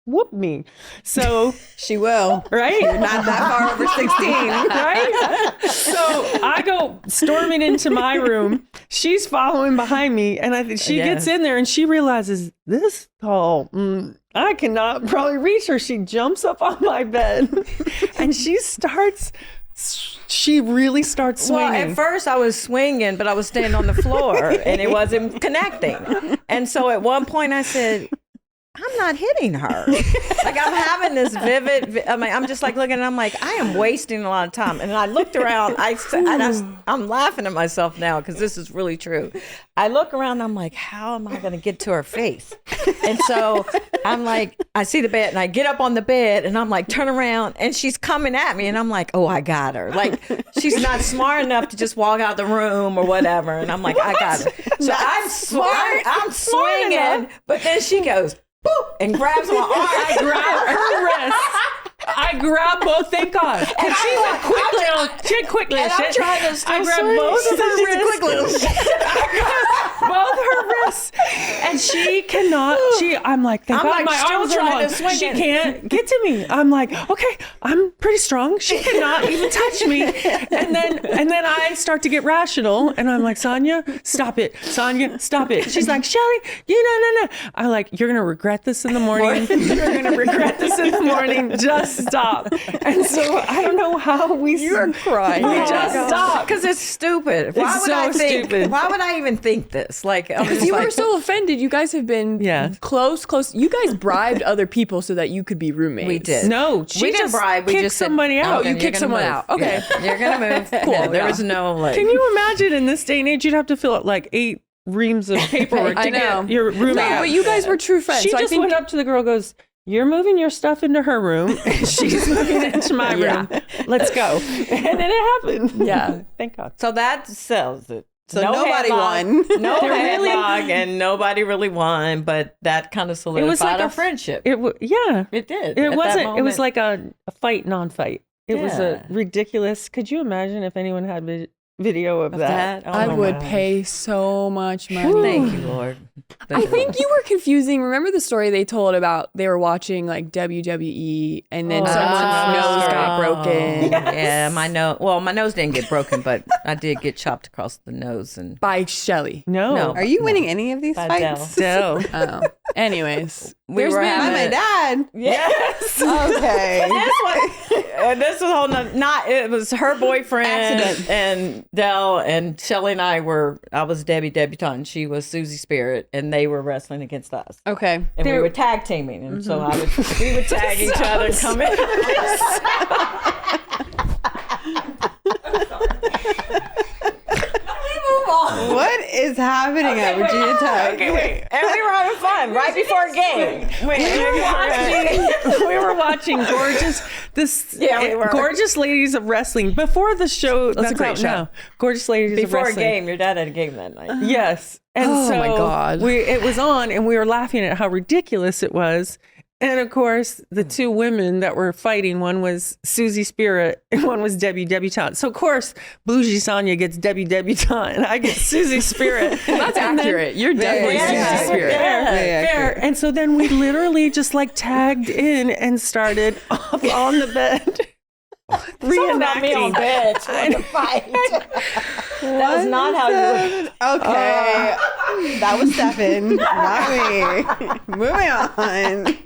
whoop me. So She will. right? You're not that far over 16. Right? So I go storming into my room. She's following behind me. And she gets in there and she realizes this tall, I cannot probably reach her. She jumps up on my bed and she really starts swinging. Well, at first I was swinging, but I was standing on the floor and it wasn't connecting. And so at one point I said, I'm not hitting her. Like, I'm having this vivid, I'm just like looking and I'm like, I am wasting a lot of time. And I looked around, I'm laughing at myself now because this is really true. I look around and I'm like, how am I going to get to her face? And so I'm like, I see the bed and I get up on the bed and I'm like, turn around and she's coming at me and I'm like, oh, I got her. Like, she's not smart enough to just walk out the room or whatever. And I'm like, I got her. So I'm swinging, but then she goes, boop, and grabs my arm. I grab her wrist. I grab both, thank God. And she went quickly. And I'm trying to I grab both of her wrists. I grab both her Yes. And she cannot, I'm like, thank I'm God like my still arms are trying long. to swing She it. can't get to me. I'm like, okay, I'm pretty strong. She cannot even touch me. And then I start to get rational and I'm like, Sonya, stop it. Sonya, stop it. She's like, Shelly, no. I'm like, you're going to regret this in the morning. You're going to regret this in the morning. Just stop. And so I don't know how you're crying. We just stopped. Because it's stupid. Why It's would I so think? stupid. Why would I even think this? Like, Because you were so offended. You guys have been close. You guys bribed other people so that you could be roommates. We did. No, she we didn't just bribe. We kicked just said, somebody out. Oh, you you're kicked gonna someone move. out. Okay. Yeah, you're gonna move. Cool, Yeah, there yeah. was no like. Can you imagine in this day and age, you'd have to fill out like 8 reams of paperwork I to know. get your roommate No, out. but you guys were true friends. She so I just think went up to the girl, goes, "You're moving your stuff into her room, and she's moving into my room. Let's go." And then it happened. Yeah. Thank God. So that sells it. So No nobody headlock. won. No They're really- headlock, and nobody really won, but that kind of solidified like our a- friendship. It yeah. It did. It at that wasn't. It was moment. like a fight, non-fight. It was a Yeah. ridiculous. Could you imagine if anyone had video of that? Oh I my would gosh. pay so much money. Thank you, Lord. I think you were confusing. Remember the story they told about they were watching like WWE and then Oh, someone's that's nose another got broken Yeah, my nose. Well, my nose didn't get broken, but I did get chopped across the nose, and by Shelly. No. No. Are you winning any of these By fights? No. Oh. Anyways, we there's were been- By my dad. yes. Okay. This was whole not. It was her boyfriend Accident. and Dell and Shelly and I were. I was Debbie Debutante. She was Susie Spirit, and they were wrestling against us. Okay. And we were tag teaming, and so we would tag each other and come in. What is happening at Virginia Tech? And we were having fun right before a game. We were watching gorgeous ladies of wrestling before the show. That's a great out show. now. Gorgeous ladies of Before a wrestling. game, your dad had a game that night. Yes. And Oh, so my God. it was on, and we were laughing at how ridiculous it was. And of course, the two women that were fighting, one was Susie Spirit and one was Debbie Debutante. So of course, Bougie Sonya gets Debbie Debutante and I get Susie Spirit. That's accurate. You're definitely Yeah. Susie Spirit. Fair. And so then we literally just like tagged in and started up on the bed. Reenacting. bitch. The fight. That was not how you. Okay. That was Stephen, not me. Moving on.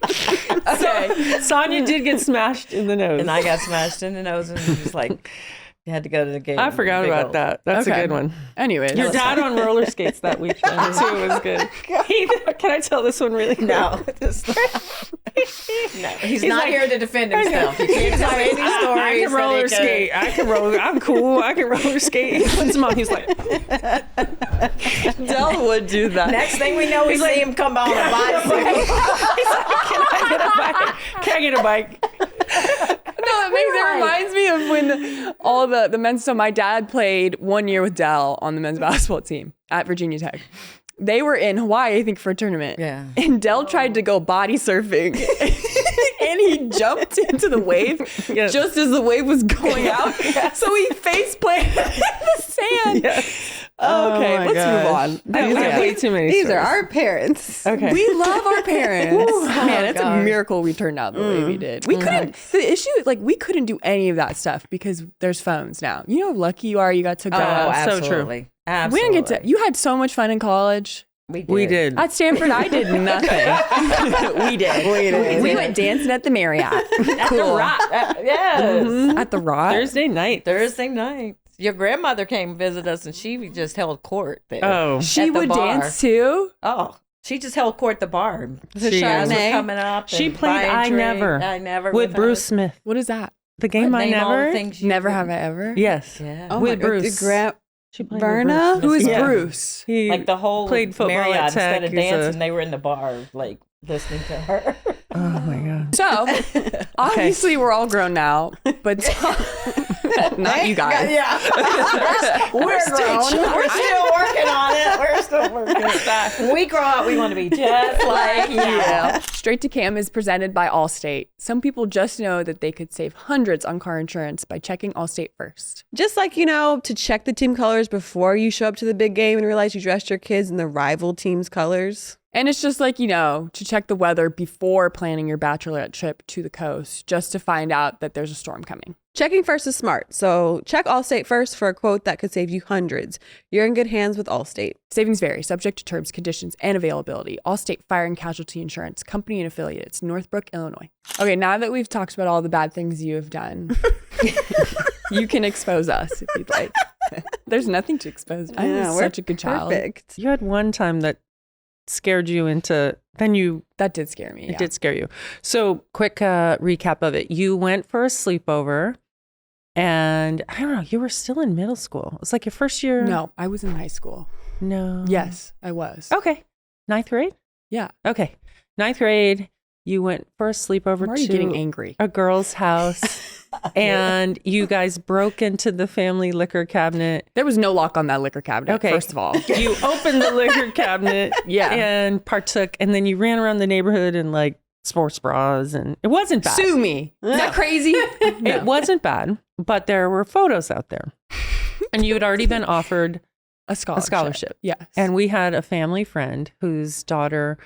So Sonya did get smashed in the nose. And I got smashed in the nose, and it was like you had to go to the game. I forgot Big about old- that. That's Okay. a good one. Anyways. Your dad on roller skates that weekend too was good. Can I tell this one really quick? No, no, he's not like- here to defend himself. He can't tell any stories. I can that roller he could- skate. I can roller. I'm cool. I can roller skate. He puts him on. He's like, Del would do that. Next thing we know, we see him come on a bicycle. can I get a bike? No, it reminds me of when all the men's. So my dad played 1 year with Dell on the men's basketball team at Virginia Tech. They were in Hawaii, I think, for a tournament. Yeah. And Dell tried to go body surfing. And he jumped into the wave Yes. just as the wave was going out. So he face planted in the sand. Yes. Okay, my let's gosh. move on. We have way too many. These are stories. our parents. Okay. We love our parents. Man, it's a God. miracle we turned out the way we did. We couldn't. The issue is like we couldn't do any of that stuff because there's phones now. You know how lucky you are. You got to go. Oh, so true. absolutely. We didn't get to. You had so much fun in college. We did. At Stanford, I did nothing. We did. We went dancing at the Marriott. Cool. Yes. At the Rock. Thursday night. Thursday night. Your grandmother came visit us, and she just held court there. Oh. She at the would bar. dance too. Oh, she just held court at the bar. The She shots were is. coming up. She and played buying I drink. Never I Never with us. Bruce Smith. What is that? The game I Name all the Never. things you Never did. have I ever. Yes. Yeah. Oh With my Bruce. She played with Verna? Bruce. Who is Yeah. Bruce? He Like the whole played football Marriott, at Tech. instead of He's a- dancing, they were in the bar, like listening to her. Oh my god. So obviously we're all grown now, but not you guys. Yeah. We're grown. We're still working on it. We're still working it back. When we grow up, we want to be just like you. Straight to Cam is presented by Allstate. Some people just know that they could save hundreds on car insurance by checking Allstate first. Just like, to check the team colors before you show up to the big game and realize you dressed your kids in the rival team's colors. And it's just like, to check the weather before planning your Bachelorette trip to the coast, just to find out that there's a storm coming. Checking first is smart. So check Allstate first for a quote that could save you hundreds. You're in good hands with Allstate. Savings vary, subject to terms, conditions, and availability. Allstate Fire and Casualty Insurance Company and Affiliates, Northbrook, Illinois. Okay, now that we've talked about all the bad things you have done, you can expose us if you'd like. There's nothing to expose. I'm such a good child. Perfect. You had one time that scared you into, that did scare me. It did scare you. So quick recap of it. You went for a sleepover and I don't know, you were still in middle school. It's like your first year. No, I was in high school. No. Yes, I was. Okay. 9th grade? Yeah. Okay. 9th grade, you went for a sleepover I'm already to getting angry. a girl's house and you guys broke into the family liquor cabinet. There was no lock on that liquor cabinet, Okay. first of all. You opened the liquor cabinet and partook, and then you ran around the neighborhood in like sports bras, and it wasn't bad. Sue me. Is that crazy? It wasn't bad, but there were photos out there. And you had already been offered a scholarship. Yes. And we had a family friend whose daughter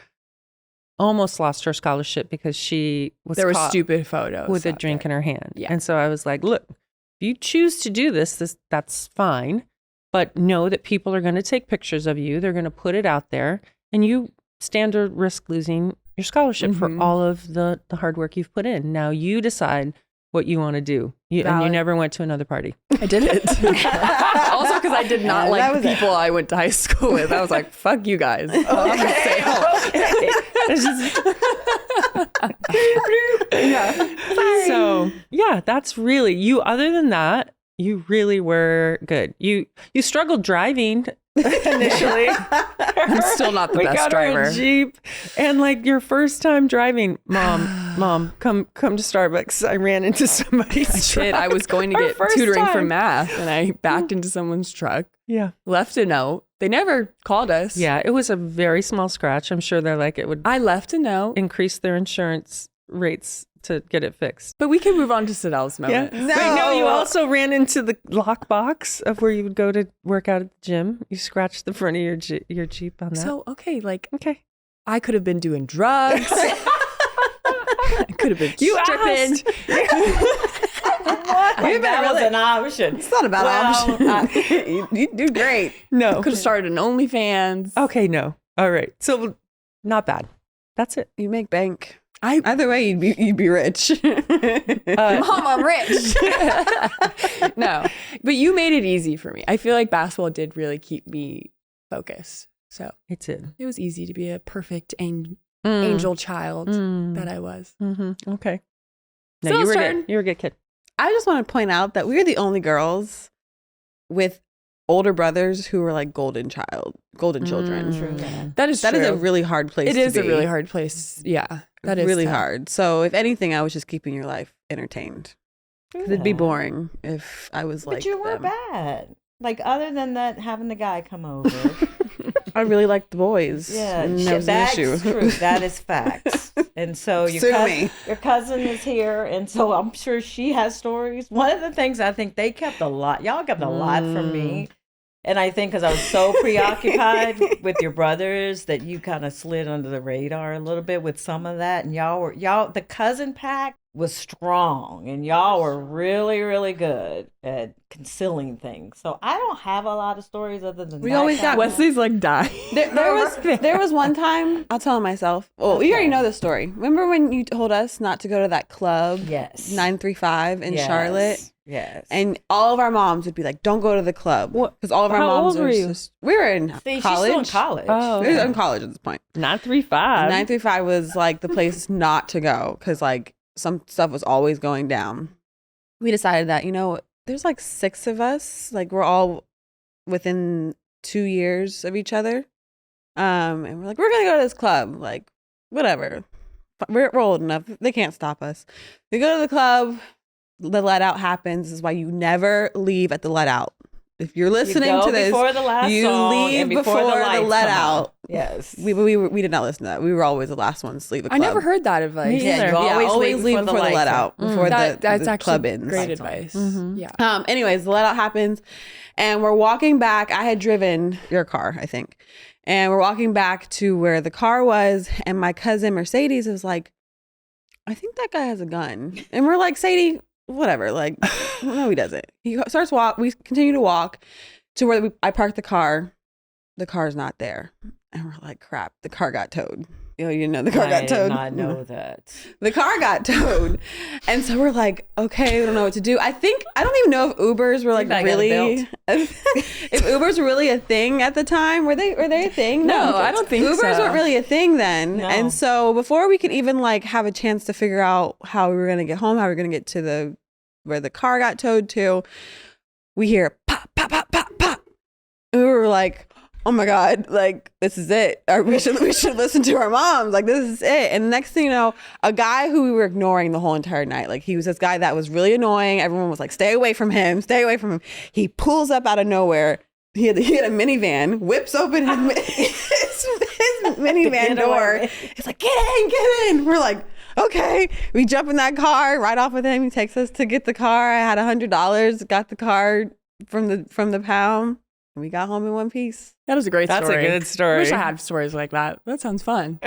almost lost her scholarship because she was there were caught stupid photos with a out drink there. in her hand. Yeah. And so I was like, look, if you choose to do this, that's fine. But know that people are going to take pictures of you. They're going to put it out there. And you stand to risk losing your scholarship for all of the hard work you've put in. Now you decide what you want to do. And you never went to another party. I didn't. Also because I did not like the people I went to high school with. I was like, fuck you guys. I'm gonna stay home. So yeah, that's really you. Other than that, you really were good. You struggled driving initially. I'm still not the best driver. A Jeep, and like your first time driving, mom, come to Starbucks. I ran into somebody's truck. I was going to get tutoring for math, and I backed into someone's truck. Yeah, left a note. They never called us. Yeah, it was a very small scratch. I'm sure they're like it would. I left a note. Increase their insurance rates to get it fixed. But we can move on to Sydel's moment. Yeah. No, you also ran into the lockbox of where you would go to work out at the gym. You scratched the front of your Jeep on that. So, okay. I could have been doing drugs. I could have been stripping. That was an option. It's not a bad option. You do great. No. Could have started an OnlyFans. Okay, no. All right. So, not bad. That's it. You make bank. Either way, you'd be rich. Mom, I'm rich. No, but you made it easy for me. I feel like basketball did really keep me focused. So it did. It was easy to be a perfect angel child that I was. Mm-hmm. Okay. No, So you were turn. good. You were a good kid. I just want to point out that we were the only girls with older brothers who were like golden children. That is That true. is a really hard place. It is to a be. really hard place. Yeah, that is really tough. hard. So if anything, I was just keeping your life entertained. 'Cause it'd be boring if I was like. But you weren't bad. Like other than that, having the guy come over. I really liked the boys. Yeah, and that was an that's issue. true. That is facts. And so your cousin is here, and so I'm sure she has stories. One of the things I think they kept a lot. Y'all kept a lot from me. And I think because I was so preoccupied with your brothers that you kind of slid under the radar a little bit with some of that. And the cousin pack was strong, and y'all were really, really good at concealing things. So I don't have a lot of stories other than We always got Wesley's like dying. There was one time, I'll tell it myself. Well, you already know the story. Remember when you told us not to go to that club? Yes. 935 in Charlotte? Yes. And all of our moms would be like, don't go to the club. Because all of our How moms old were you? we were in See, college. she's still in college. Oh, We were in college at this point. 935. 935 was like the place not to go because like some stuff was always going down. We decided that, there's like 6 of us. Like we're all within 2 years of each other. And we're like, we're going to go to this club. Like, whatever. We're old enough. They can't stop us. We go to the club. The let out happens. This is why you never leave at the let out. if you're listening to this, before the last you song leave and before the lights let come on. out. Yes. We did not listen to that. We were always the last ones to leave the I club. never heard that advice. Me either. you always leave before the lights let are- out, before That's the actually club ends. great Lights on. advice. Yeah. Anyways, the let out happens, and we're walking back. I had driven your car, I think, and we're walking back to where the car was, and my cousin Mercedes was like, "I think that guy has a gun," and we're like, "Sadie, whatever." Like, no, he doesn't. He starts walk. We continue to walk to where I parked the car. The car's not there, and we're like, "Crap!" The car got towed. You didn't know the car got towed. I did not know that. The car got towed. And so we're like, okay, we don't know what to do. I don't even know if Ubers were like I got a really, if Ubers were really a thing at the time. Were they a thing? No, I don't think Ubers so. weren't really a thing then. No. And so before we could even like have a chance to figure out how we were going to get home, how we were going to get to where the car got towed to, we hear pop, pop, pop, pop, pop. And we were like, oh my God, like, this is it. Or we should listen to our moms. Like, this is it. And the next thing you know, a guy who we were ignoring the whole entire night, like, he was this guy that was really annoying. Everyone was like, stay away from him. Stay away from him. He pulls up out of nowhere. He had a minivan, whips open his minivan door. He's like, get in. We're like, okay. We jump in that car, ride off with him. He takes us to get the car. I had $100, got the car from the pound. And we got home in one piece. That was a great That's story. a good story. Wish I had stories like that. That sounds fun.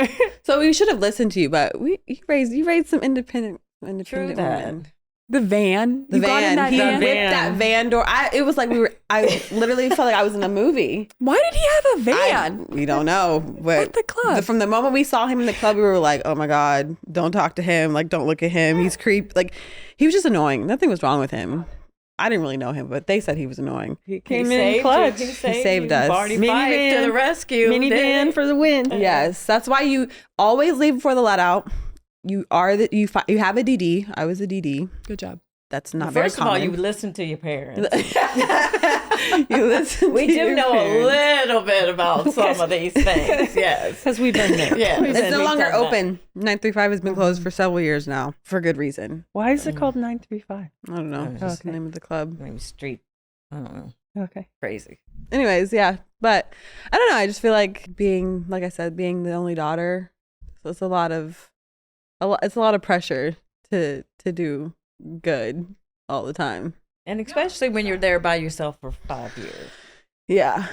So we should have listened to you, but you raised some independent True that. women. The van. The You got in van. that He van. whipped that van door. It was like I literally felt like I was in a movie. Why did he have a van? We don't know. But At the club. from the moment we saw him in the club, we were like, oh my God, don't talk to him. Like, don't look at him. He's creep. Like, he was just annoying. Nothing was wrong with him. I didn't really know him, but they said he was annoying. He came in clutch. He saved you. us. Barney Fife to the rescue. Minivan for the win. Yes, that's why you always leave before the let out. You have a DD. I was a DD. Good job. That's not First very of all, common. you listen to your parents. You listen We to do your know parents. a little bit about some of these things. Yes. Because we've been there. Yeah. It's no longer open. 935 has been closed for several years now for good reason. Why is it called 935? I don't know. Okay. That's the name of the club. Maybe street. I don't know. Okay. Crazy. Anyways, yeah. But I don't know. I just feel like being the only daughter, so it's a lot of pressure to do good all the time. And especially when you're there by yourself for 5 years. Yeah.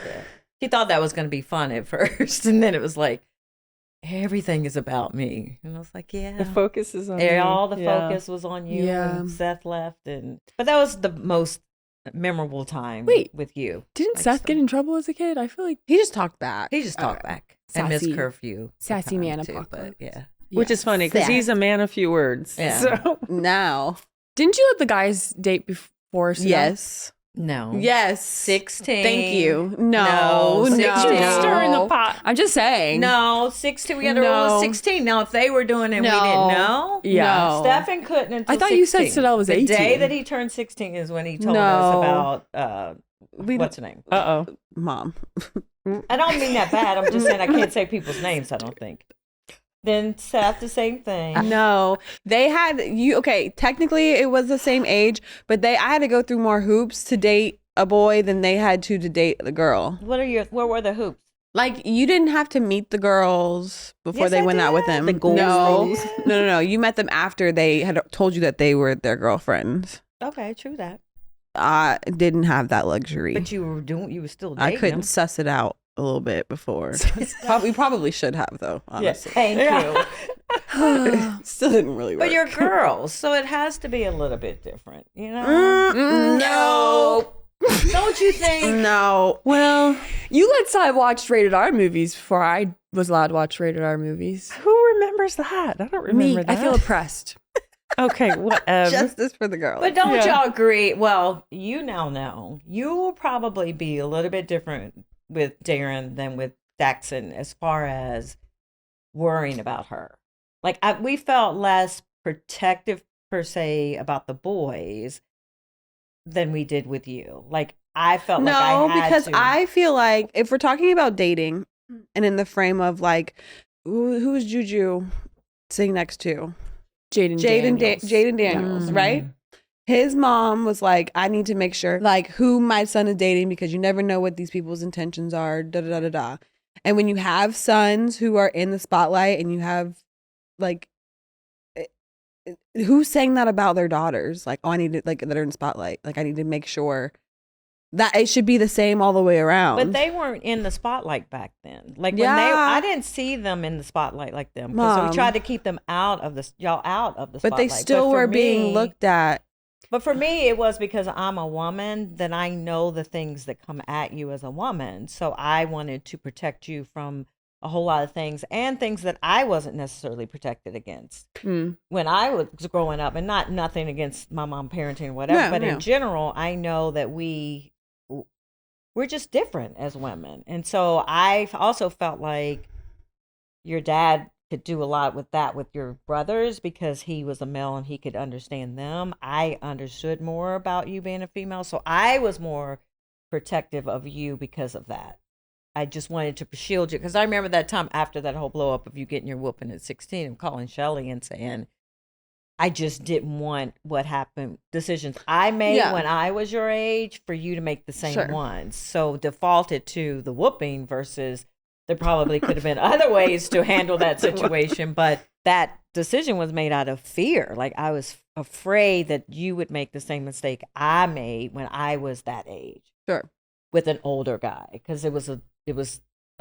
He thought that was going to be fun at first. And then it was like, everything is about me. And I was like, yeah. The focus is on All you. the Yeah. focus was on you. Yeah. And Seth left. But that was the most memorable time Wait. with you. Didn't Like, Seth so- get in trouble as a kid? I feel like He just talked back. He just talked back. And missed Sassy- curfew. sassy time, man too, apocalypse. but yeah. Which is funny because Sad. he's a man of few words. Yeah. So Now. Didn't you let the guys date before? Sydel? Yes. No. Yes. 16. Thank you. No, No. 16. No. stirring the pot. I'm just saying. No, 16. We had a rule No. of 16. Now, if they were doing it, we didn't know. Yeah. No. Stephen couldn't until I thought you said 16. Sydel was the 18. day that he turned 16 is when he told No. us about We what's her name. Uh-oh. Mom. I don't mean that bad. I'm just saying I can't say people's names. I don't think. Then Seth, the same thing. No, they had you. Okay, technically it was the same age, but I had to go through more hoops to date a boy than they had to date the girl. What were the hoops? Like, you didn't have to meet the girls before Yes, they I went out with did. them. The girls, no, ladies. no. You met them after they had told you that they were their girlfriends. Okay, true that. I didn't have that luxury. But you were still dating I couldn't them. suss it out a little bit before. We probably should have, though, honestly. Thank you. Still didn't really work. But you're girls, so it has to be a little bit different, you know? No. Don't you think? No. Well, you let Cy watch rated R movies before I was allowed to watch rated R movies. Who remembers that? I don't remember Me, that. I feel oppressed. Okay, whatever. Justice for the girls. But don't Yeah. y'all agree? Well, you now know. You will probably be a little bit different with Darren than with Daxon as far as worrying about her. Like, we felt less protective, per se, about the boys than we did with you. Like, I felt like I had because to. I feel like if we're talking about dating and in the frame of like, who is Juju sitting next to? Jaden Jaden Daniels. Daniels, Mm. right? his mom was like, I need to make sure like who my son is dating because you never know what these people's intentions are, da da da da da. And when you have sons who are in the spotlight and you have like, who's saying that about their daughters? Like, oh, I need to, like, that are in the spotlight. Like, I need to make sure that it should be the same all the way around. But they weren't in the spotlight back then. Like when I didn't see them in the spotlight like them because we tried to keep them out of the spotlight. But they still were being looked at. But for me, it was because I'm a woman, then I know the things that come at you as a woman. So I wanted to protect you from a whole lot of things and things that I wasn't necessarily protected against when I was growing up, and nothing against my mom parenting or whatever, but in general, I know that we're just different as women. And so I also felt like your dad could do a lot with that with your brothers because he was a male and he could understand them. I understood more about you being a female. So I was more protective of you because of that. I just wanted to shield you because I remember that time after that whole blow up of you getting your whooping at 16 and calling Shelly and saying, I just didn't want what happened, decisions I made when I was your age for you to make the same ones. So defaulted to the whooping versus there probably could have been other ways to handle that situation. But that decision was made out of fear. Like I was afraid that you would make the same mistake I made when I was that age. Sure. With an older guy because it was a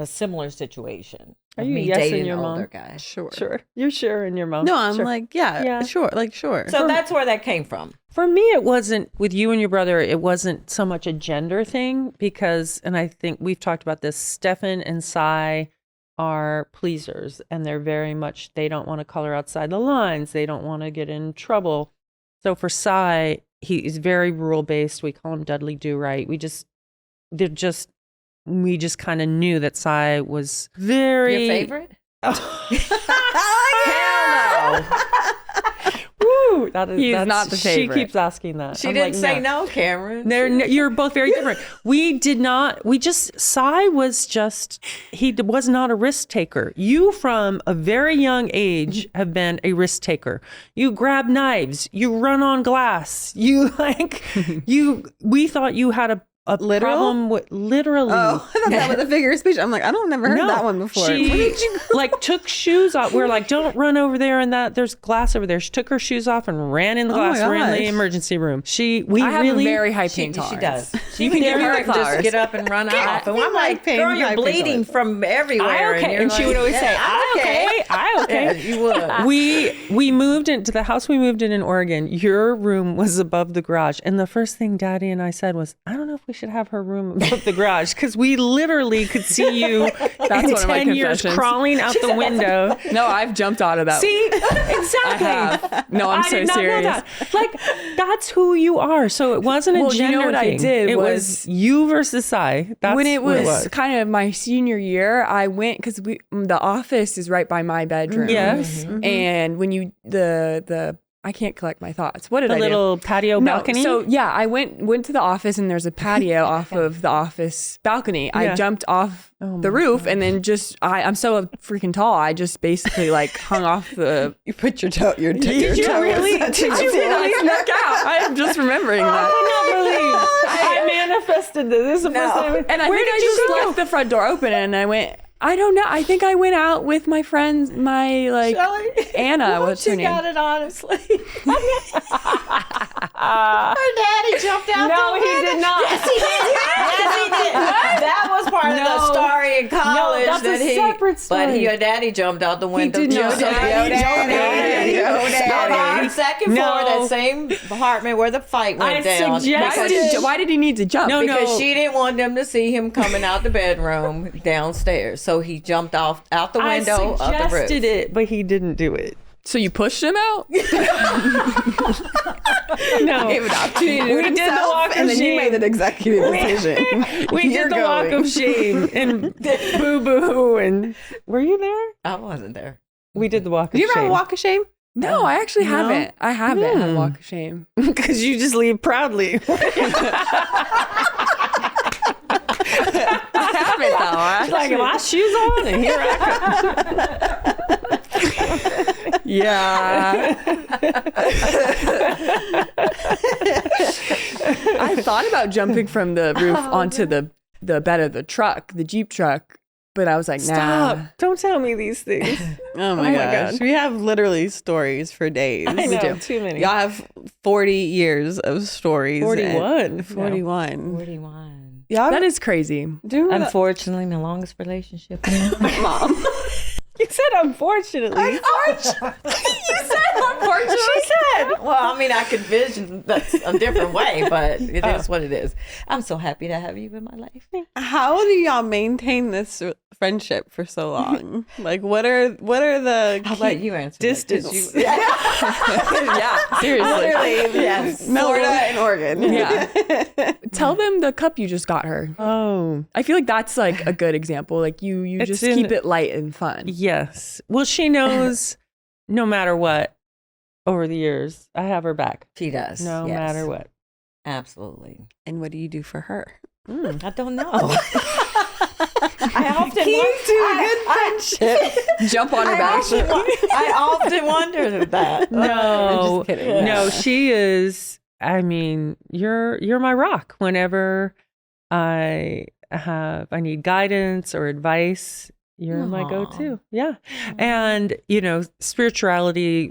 similar situation. Are you me yes dating in your an mom? older guy? Sure. You're sure in your mom. No, I'm sure. like, yeah, sure. Like, sure. So that's where that came from. For me, it wasn't with you and your brother. It wasn't so much a gender thing because, and I think we've talked about this. Stephen and Cy are pleasers, and they're very much. They don't want to color outside the lines. They don't want to get in trouble. So for Cy, he is very rule based. We call him Dudley Do Right. We just kind of knew that Cy was very Your favorite? Hell no. Woo! He's not the favorite. She keeps asking that. She I'm didn't like, say no, Cameron. You're both very different. Cy was not a risk taker. You from a very young age have been a risk taker. You grab knives, you run on glass, we thought you had a problem with literally. Oh, I thought that was a figure of speech. I'm like, I don't never heard that one before. She like took shoes off. We're like, don't run over there and that there's glass over there. She took her shoes off and ran in the glass. Ran in the emergency room. I have a very high pain tolerance. She does. You can give her just get up and run off. And I'm like, girl, you're bleeding from everywhere. And she would always say, I okay. Yeah, you would. We moved into the house we moved in Oregon. Your room was above the garage. And the first thing Daddy and I said was, I don't know if we should have her room above the garage because we literally could see you That's in one of my 10 years confessions. crawling out the window. No, I've jumped out of that. See? Exactly. I have. No, I'm I so did not know serious. that. Like, that's who you are. So it wasn't a gender you know what thing. I did it was you versus Cy. That's when it what was kind of my senior year, I went because the office is right by my bedroom. Yes. And when you the I can't collect my thoughts. What did I do? A little patio balcony. So yeah, I went to the office and there's a patio off of the office balcony. Yeah. I jumped off the roof and then I'm so freaking tall. I just basically like hung off the. You put your toe. Did you really? I snuck out. I'm just remembering that. I manifested this. This is the first time. And I think I just left the front door open and I went. I don't know. I think I went out with my friends, Shelly, Anna. What's her she name? got it honestly. Her daddy jumped out. No, he did not. Yes, he did. Yes, he did. That was part of the story in college. that's a separate story. But your daddy jumped out the window. did not. Your daddy. On the second floor, that same apartment where the fight went down. Why did he need to jump? Because she didn't want them to see him coming out the bedroom downstairs. So he jumped out the window of the roof. I suggested it, but he didn't do it. So you pushed him out? No. Gave an opportunity to do it We did the himself, walk of and then you shame. made an executive decision. We did the walk of shame and boo boo. And were you there? I wasn't there. We did the walk of Do you ever shame. have a walk of shame? No, I actually haven't. I haven't had a walk of shame. Because you just leave proudly. I haven't though. Like my shoes on and here I come. Yeah. I thought about jumping from the roof onto the bed of the truck, the Jeep truck, but I was like, nah. Stop. Don't tell me these things. Oh my gosh. We have literally stories for days. I know, do. too many. Y'all have 40 years of stories. 41. 41. 41. Y'all That is crazy. do Unfortunately, my longest relationship. Mom. You said unfortunately. You said unfortunately. She said. Well, I mean, I could vision that's a different way, but it is what it is. I'm so happy to have you in my life. How do y'all maintain this friendship for so long? Like, what are the I'll key- let you answer Distance. that, 'cause you- Yeah, seriously. Literally, yes. Florida and Oregon? Yeah. Tell them the cup you just got her. Oh, I feel like that's like a good example. Like you It's just in- keep it light and fun. yes. Well, she knows no matter what over the years, I have her back. She does. No yes. matter what. Absolutely. And what do you do for her? I don't know. I often Keys to a good friendship. Jump on her back. I often wonder that. I'm No, just kidding. no, she is. I mean, you're my rock. Whenever I need guidance or advice, you're my Aw. go-to. Yeah, and spirituality.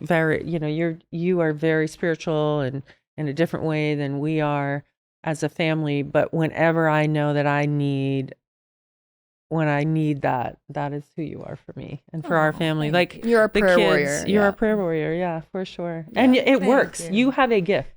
You are very spiritual and in a different way than we are as a family. But whenever I know that when I need that is who you are for me and for our family. thank Like you. You're a the prayer kids, warrior. you're Yeah. a prayer warrior, yeah, for sure. And it thank works. you. You have a gift.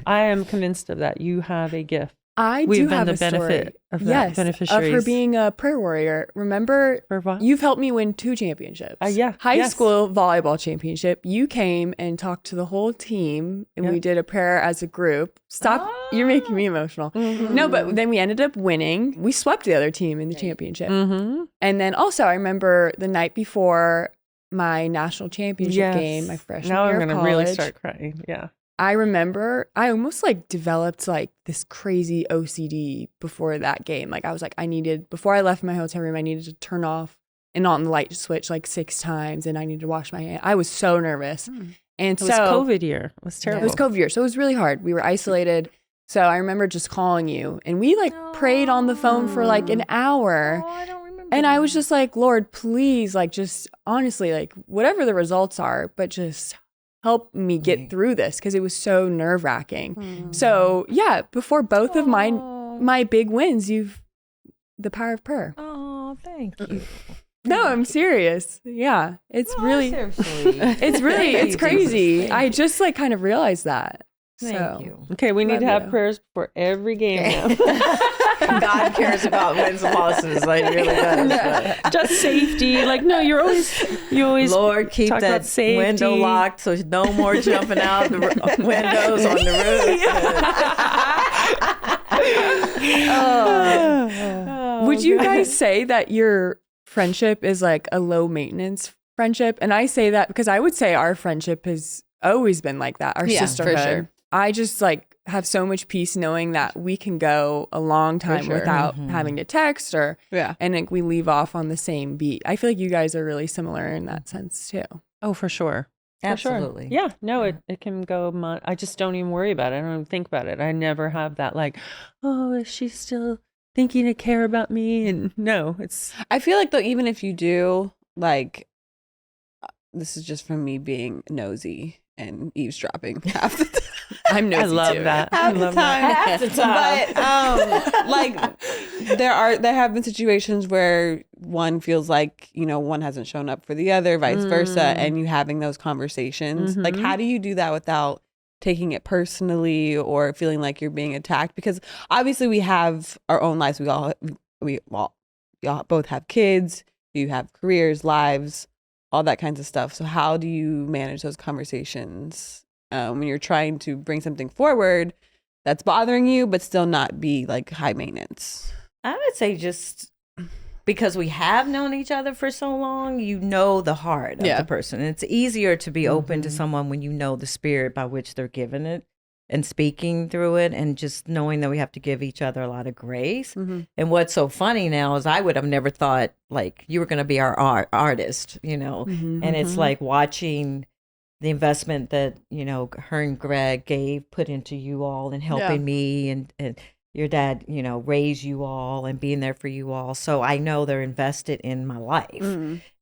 I am convinced of that. You have a gift. I We've do been have the a story. benefit of that, Yes, of her beneficiaries. being a prayer warrior. Remember, For what? you've helped me win 2 championships. Yeah, High yes. school volleyball championship. You came and talked to the whole team, and Yeah. we did a prayer as a group. Stop! You're making me emotional. No, but then we ended up winning. We swept the other team in the championship. Mm-hmm. And then also, I remember the night before my national championship game, my freshman Now year I'm of gonna really college. start crying. Yeah. I remember I almost like developed like this crazy OCD before that game. Like I was like, before I left my hotel room, I needed to turn off and on the light switch like 6 times, and I needed to wash my hands. I was so nervous. And It so was COVID year. It was terrible. it was COVID year. So it was really hard. We were isolated. So I remember just calling you, and we like prayed on the phone for like an hour. Oh, I don't remember. And I was just like, Lord, please, like, just honestly, like, whatever the results are, but just help me get through this, because it was so nerve wracking. So yeah, before both of my big wins, the power of prayer. Oh, thank you. No, I'm serious. Yeah, it's really, Seriously. it's crazy. I just like kind of realized that. Thank So you. Okay, we need Love to have you. prayers before every game now. God cares about wins and losses. Like, he really does. but- Just safety. Like, no, you always Lord, keep talk that about safety. window locked so no more jumping out the windows on the roof. would you guys say that your friendship is like a low maintenance friendship? And I say that because I would say our friendship has always been like that, our Yeah, for sisterhood. sure. I just like have so much peace knowing that we can go a long time sure. without having to text Yeah. and like we leave off on the same beat. I feel like you guys are really similar in that sense too. Oh, for sure. For sure. Absolutely. Yeah. No, it can go. I just don't even worry about it. I don't even think about it. I never have that like, oh, is she still thinking to care about me? And no, it's I feel like though, even if you do, like, this is just from me being nosy and eavesdropping half the time. I'm nosy I love too. that. I Half the love that. time. Half the time. But like there have been situations where one feels like, one hasn't shown up for the other, vice versa, and you having those conversations. Like, Mhm. how do you do that without taking it personally or feeling like you're being attacked? Because obviously we have our own lives. We all both have kids, you have careers, lives, all that kinds of stuff. So how do you manage those conversations when you're trying to bring something forward that's bothering you, but still not be like high maintenance? I would say just because we have known each other for so long, you know the heart of Yeah. the person. And it's easier to be open to someone when you know the spirit by which they're giving it and speaking through it, and just knowing that we have to give each other a lot of grace. And what's so funny now is I would have never thought like you were going to be our artist, and it's like watching the investment that, her and Greg put into you all and helping me and your dad, raise you all and being there for you all. So I know they're invested in my life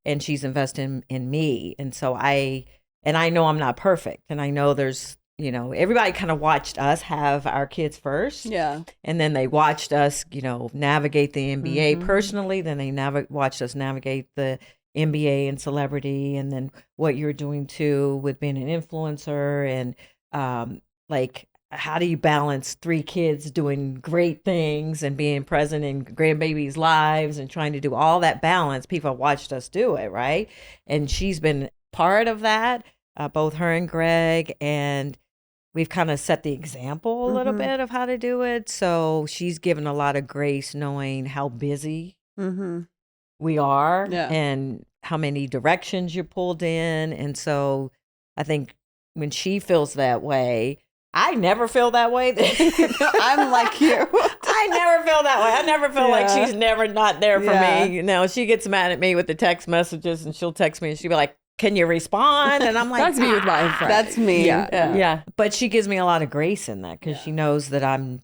and she's invested in me. And so I know I'm not perfect. And I know there's, everybody kind of watched us have our kids first. Yeah. And then they watched us, navigate the NBA personally. Then they watched us navigate the NBA and celebrity, and then what you're doing too with being an influencer, and like how do you balance 3 kids doing great things and being present in grandbabies' lives and trying to do all that balance. People watched us do it, right? And she's been part of that, both her and Greg, and we've kind of set the example a little bit of how to do it. So she's given a lot of grace knowing how busy we are and how many directions you're pulled in. And so I think when she feels that way, I never feel that way. I'm like you. I never feel that way. I never feel like she's never not there for me. She gets mad at me with the text messages, and she'll text me and she'll be like, can you respond? And I'm like, That's me with my friend. That's me. Yeah. But she gives me a lot of grace in that because she knows that I'm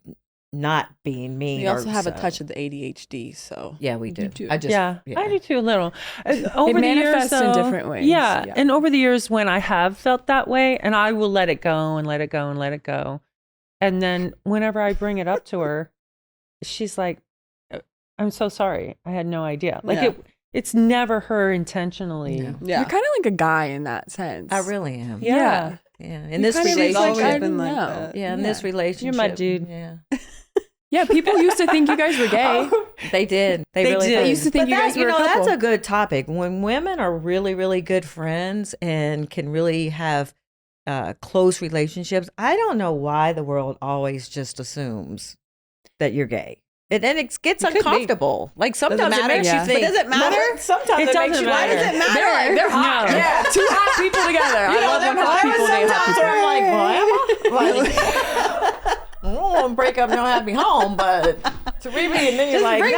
not being mean. We also have a so. touch of the ADHD, so Yeah, we do. too. I do too a little. Over the manifests years, in though, different ways. Yeah. Yeah. And over the years when I have felt that way, and I will let it go and let it go and let it go. And then whenever I bring it up to her, she's like, I'm so sorry. I had no idea. Like it's never her intentionally. You're kind of like a guy in that sense. I really am. Yeah. Yeah. In You this kinda make relationship. like, I been don't like know. that. Yeah, in this relationship. You're my dude. Yeah. Yeah, people used to think you guys were gay. They did. They really did. did. They used to think you guys were a couple. That's a good topic. When women are really, really good friends and can really have close relationships, I don't know why the world always just assumes that you're gay. And then it gets It could be. uncomfortable. Like sometimes it matter? makes Yeah. you think. But does it matter? No, sometimes it makes doesn't you. matter. Why does it matter? They're hot. No. Yeah, 2 hot people together. I love when hot people date hot people. Sometimes I'm like, well, I don't want to break up no happy home, but to Riri, and then you're like, If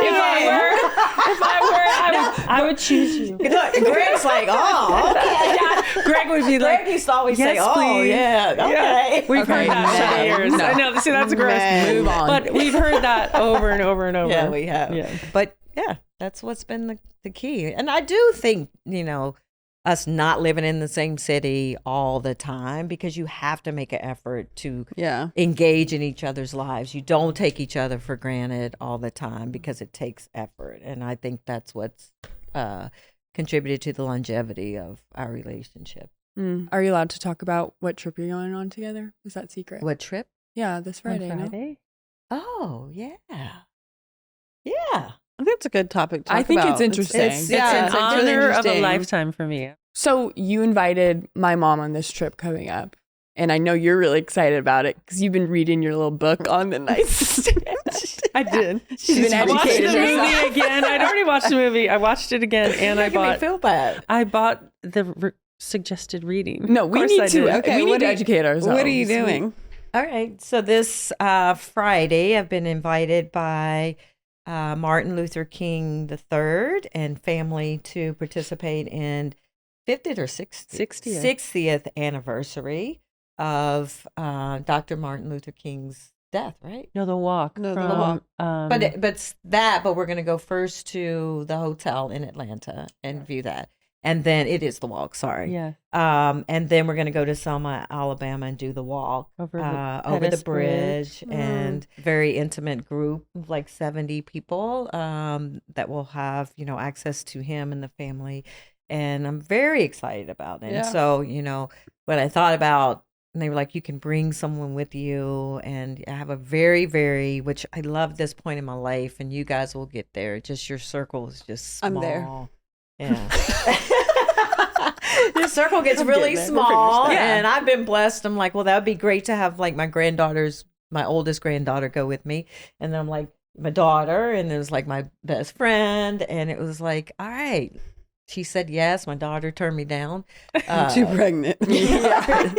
I were, I would choose you. Look, Greg's like, oh, okay. Greg would be Greg like, used to always say, yes, oh, please. yeah, okay. We've heard that for years. No. I know. See, that's gross. Men. Move on. But we've heard that over and over and over. Yeah, we have. Yeah. But yeah, that's what's been the key. And I do think, us not living in the same city all the time, because you have to make an effort to engage in each other's lives. You don't take each other for granted all the time because it takes effort. And I think that's what's contributed to the longevity of our relationship. Are you allowed to talk about what trip you're going on together? Is that secret? What trip? Yeah, this Friday. On no? Friday? Oh, yeah. Yeah. I think it's a good topic to talk I think about. it's interesting. It's Yeah, an it's really honor of a interesting. lifetime for me. So you invited my mom on this trip coming up, and I know you're really excited about it because you've been reading your little book on the nightstand. I did. She's been I watched educated the herself. movie again. I'd already watched the movie. I watched it again, and I Making me bought feel bad. the suggested reading. No, Of we course need I to. did. Okay, we need to educate ourselves. What are you doing? All right. So this Friday, I've been invited by Martin Luther King III and family to participate in 50th or 60th anniversary of Dr. Martin Luther King's death, right? No, the walk. No, the from, walk. But we're going to go first to the hotel in Atlanta and view that. And then it is the walk, sorry. Yeah. And then we're going to go to Selma, Alabama and do the walk Over the over the Pettus bridge. Bridge. And very intimate group of like 70 people that will have, access to him and the family. And I'm very excited about it. Yeah. And so, what I thought about, and they were like, you can bring someone with you. And I have a very, very, which I love this point in my life, and you guys will get there. Just your circle is just small. I'm there. Yeah. Your circle gets I'm really getting there. We'll small. finish And I've been blessed. I'm like, well, that would be great to have like my oldest granddaughter go with me. And then I'm like, my daughter, and it was like my best friend. And it was like, all right. She said yes. My daughter turned me down. I'm too pregnant. You're a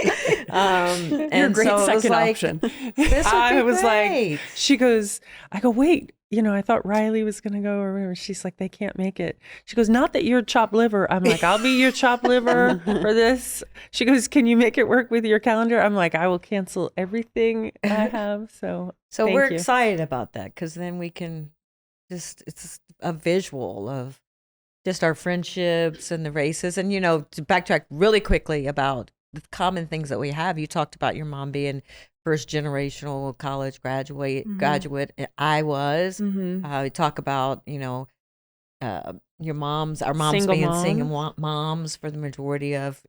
great so it was second like, option. This I would be was great. like, she goes, I go, wait, I thought Riley was going to go, or whatever. She's like, they can't make it. She goes, not that you're chopped liver. I'm like, I'll be your chopped liver for this. She goes, can you make it work with your calendar? I'm like, I will cancel everything I have. So we're you. excited about that because then we can it's a visual of just our friendships and the races. And, to backtrack really quickly about the common things that we have, you talked about your mom being first generational college graduate. I was. We talk about, our moms Single being mom. single moms for the majority of,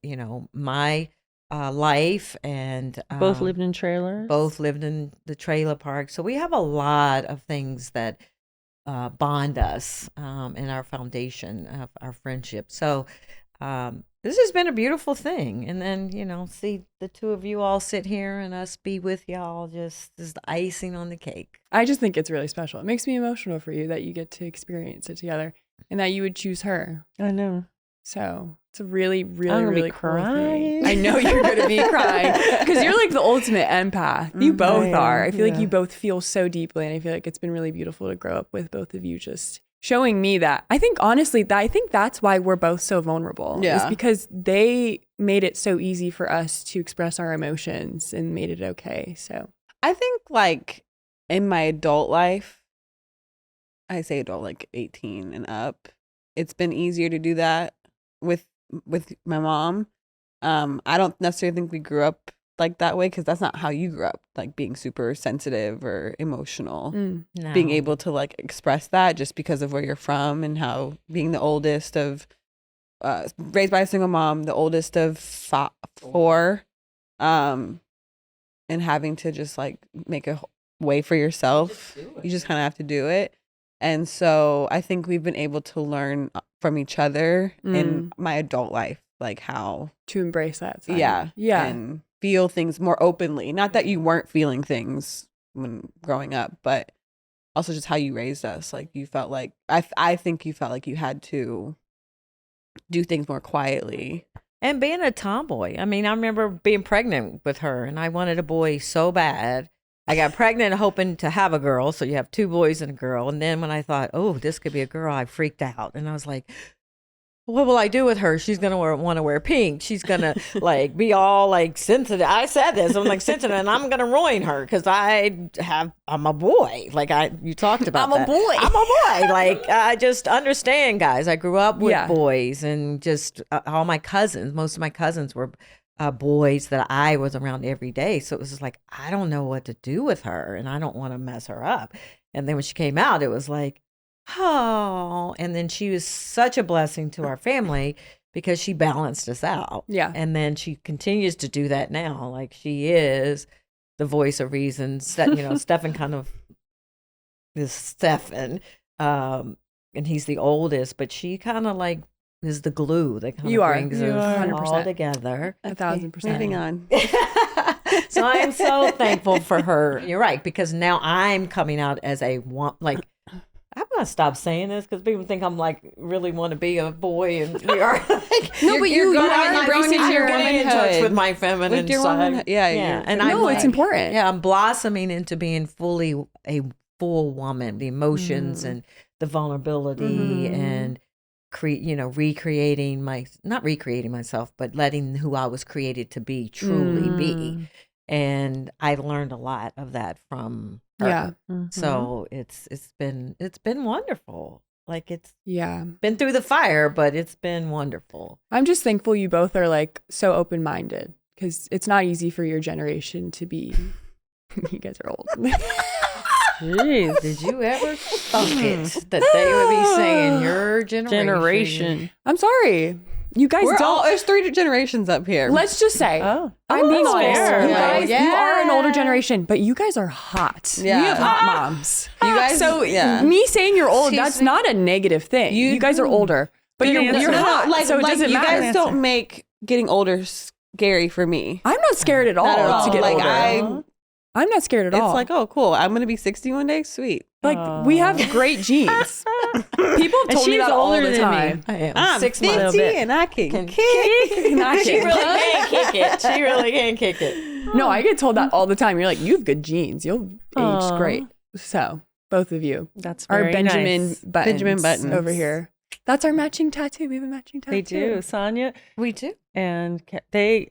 my life, and Both lived in trailers. both lived in the trailer park. So we have a lot of things that bond us in our foundation of our friendship. So this has been a beautiful thing. And then, see the two of you all sit here and us be with y'all just is the icing on the cake. I just think it's really special. It makes me emotional for you that you get to experience it together and that you would choose her. I know. So it's a really, really, I'm gonna be really cool crying. thing. I know you're going to be crying because you're like the ultimate empath. You both are. I feel like you both feel so deeply, and I feel like it's been really beautiful to grow up with both of you just showing me that. I think honestly, I think that's why we're both so vulnerable. Yeah. Is because they made it so easy for us to express our emotions and made it okay. So I think like in my adult life, I say adult like 18 and up, it's been easier to do that with my mom. I don't necessarily think we grew up like that way because that's not how you grew up, like being super sensitive or emotional. No. Being able to like express that just because of where you're from and how being the oldest of raised by a single mom, the oldest of four, and having to just like make a way for yourself. You just kind of have to do it. And so I think we've been able to learn from each other in my adult life, like how to embrace that side. yeah, and feel things more openly. Not that you weren't feeling things when growing up, but also just how you raised us. Like you felt like I think you felt like you had to do things more quietly. And being a tomboy. I mean, I remember being pregnant with her and I wanted a boy so bad. I got pregnant hoping to have a girl. So you have two boys and a girl. And then when I thought, oh, this could be a girl, I freaked out. And I was like, what will I do with her? She's going to want to wear pink. She's going to like be all like sensitive. I said this. I'm like sensitive and I'm going to ruin her because I'm a boy. Like you talked about I'm a boy. I'm a boy. Like I just understand, guys. I grew up with boys and just all my cousins, most of my cousins were boys that I was around every day. So it was just like, I don't know what to do with her and I don't want to mess her up. And then when she came out, it was like, oh, and then she was such a blessing to our family because she balanced us out. Yeah. And then she continues to do that now. Like she is the voice of reason. Stephen kind of is Stephen. And he's the oldest, but she kind of like is the glue that kind of brings us all together. 1,000%. Moving on. So I'm so thankful for her. You're right, because now I'm coming out as a like. I'm gonna stop saying this because people think I'm like really want to be a boy, and we are. Like, No, but you are embracing your getting in touch with my feminine side. Yeah. And it's important. Yeah, I'm blossoming into being fully a full woman. The emotions and the vulnerability and recreating not recreating myself, but letting who I was created to be truly be. And I learned a lot of that from her. Yeah. So it's been wonderful. Like it's been through the fire, but it's been wonderful. I'm just thankful you both are like so open-minded because it's not easy for your generation to be. You guys are old. Jeez. Did you ever thunk it that they would be saying your generation? I'm sorry. You guys There's 3 generations up here. Let's just say, I'm being honest. fair. You guys, Yeah. you are an older generation, but you guys are hot. Yeah. You have hot moms. You guys, So me saying you're old, that's not a negative thing. You guys are older, but you're hot. Like, so it doesn't you matter. guys don't make getting older scary for me. I'm not scared at all, Not at all. to get Like older. I'm not scared at all. It's like, oh, cool. I'm gonna be 60 one day. Sweet. Like we have great genes. People have told me that all the time. I am. I'm 6 50 months. and I can kick. She really can kick it. She really can kick it. No, I get told that all the time. You're like, you have good genes. You'll age great. So, both of you. That's Our very Benjamin nice. buttons. Benjamin buttons. over here. That's our matching tattoo. We have a matching tattoo. They do. Sonya We do. and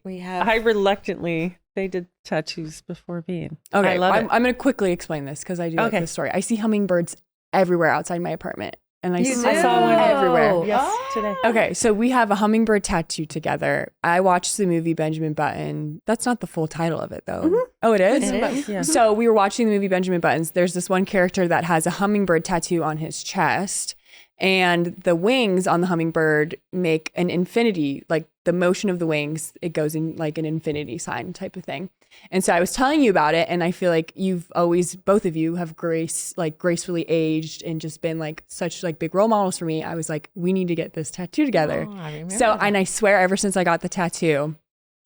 We have. I reluctantly, they did tattoos before me. Okay, I love I'm it. going to quickly explain this because I do like Okay. this story. I see hummingbirds everywhere outside my apartment. And I You saw one everywhere. Yes, Oh. today. Okay, so we have a hummingbird tattoo together. I watched the movie Benjamin Button. That's not the full title of it, though. Oh, it is? It is. Yeah. So we were watching the movie Benjamin Buttons. There's this one character that has a hummingbird tattoo on his chest. And the wings on the hummingbird make an infinity, like the motion of the wings, it goes in like an infinity sign type of thing. And so I was telling you about it, and I feel like you've always, both of you have gracefully aged and just been like such like big role models for me. I was like, we need to get this tattoo together. Oh, I remember So, that. and I swear ever since I got the tattoo,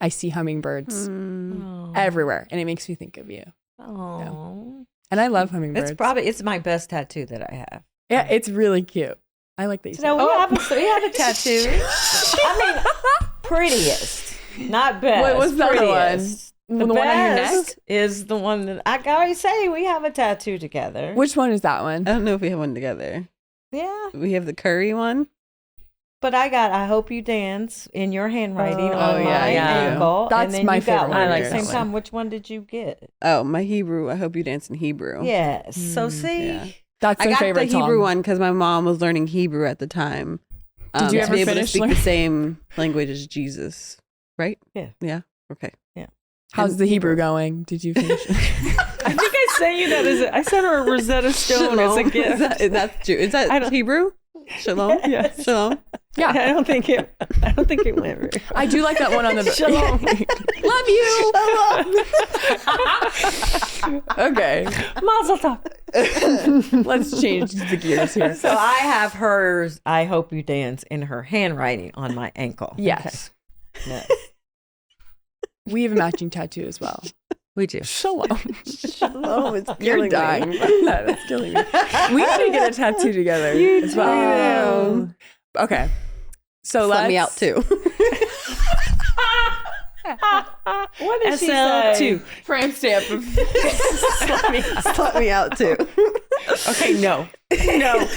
I see hummingbirds Oh. everywhere, and it makes me think of you. Oh. And I love hummingbirds. It's my best tattoo that I have. Yeah, it's really cute. I like that you So said we have a tattoo. I mean, prettiest, not best. What was the other one? prettiest. The one on your neck? best is the one that I always say we have a tattoo together. Which one is that one? I don't know if we have one together. Yeah, We have the curry one. but I got I hope you dance in your handwriting Oh, on yeah, my yeah. ankle. That's and then my you got favorite one one. at I like the that same one. time. Which one did you get? Oh, my Hebrew. I hope you dance in Hebrew. Yes. So see, Yeah. That's I my got favorite the Hebrew song. one because my mom was learning Hebrew at the time. Did you to ever be able to finish speak learning? the same language as Jesus? Right? Yeah. Yeah. Okay. How's the Hebrew going? Did you finish? I think I sent you that I sent her a Rosetta Stone as a Shalom. gift. That's true. Is I that don't- Hebrew? Shalom. Yes. Shalom. Yeah. I don't think it went very I do like that one on the Shalom. Love you. Okay, Mazel tov. let's change the gears here. so I have hers. I hope you dance in her handwriting on my ankle. Yes, Yes. we have a matching tattoo as well. We do. Shalom. Shalom. It's You're killing dying. me. That's killing me. We need to get a tattoo together as well. Okay, so Let me let's- out too. What did she say? SL2. Tramp stamp. Let me out too. Okay, no. No.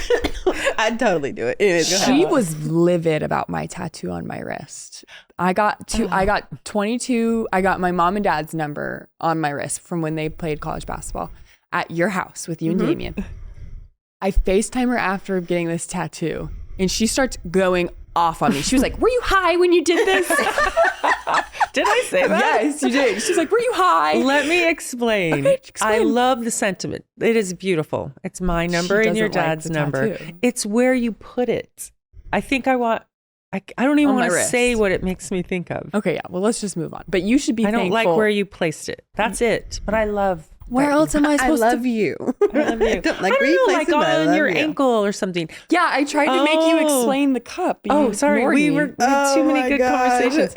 I'd totally do it. Anyways, go She ahead. was livid about my tattoo on my wrist. I got 22. I got my mom and dad's number on my wrist from when they played college basketball at your house with you and Damien. I FaceTime her after getting this tattoo, and she starts going off on me. She was like, "Were you high when you did this?" Did I say that? Yes, you did. She's like, "Were you high?" Let me explain. Okay, explain. I love the sentiment. It is beautiful. It's my number and your doesn't like dad's the number. tattoo. It's where you put it. I think I don't even On my want to wrist. say what it makes me think of. Okay, yeah. Well, let's just move on. But you should be I don't thankful. like where you placed it. That's it. But I love. Where else am I I supposed love to? you. I love you. I don't like I where you don't know, place like it, but I on love your you. ankle or something. Yeah, I tried to make you Oh. explain the cup. but you Oh, sorry. ignored We me. had too many my good God. conversations.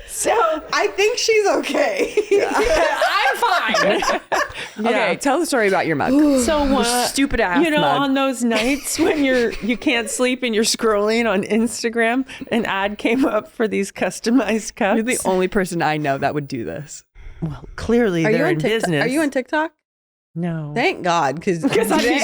So I think she's okay. I'm fine. Okay, tell the story about your mug. So Stupid ass you know, mug. on those nights when you can't sleep and you're scrolling on Instagram, an ad came up for these customized cups. You're the only person I know that would do this. Well, clearly Are they're you on in TikTok? business. Are you on TikTok? No. Thank God, because I'd be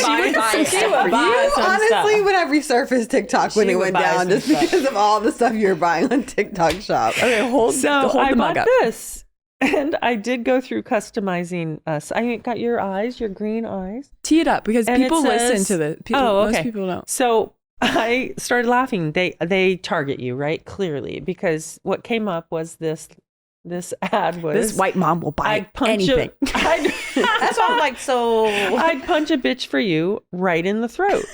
buying stuff for you. you honestly would have resurfaced TikTok when She it would went buy down some just stuff. because of all the stuff you were buying on TikTok Shop. Okay, hold So hold I the mug bought up. this, and I did go through customizing us. I got your eyes, your green eyes. Tee it up because And it people listen says- to the. People, Oh, okay. Most people don't. So I started laughing. They target you, right? Clearly, because what came up was this ad was This white mom will buy I'd punch anything. That's why I'm like, so I'd punch a bitch for you right in the throat.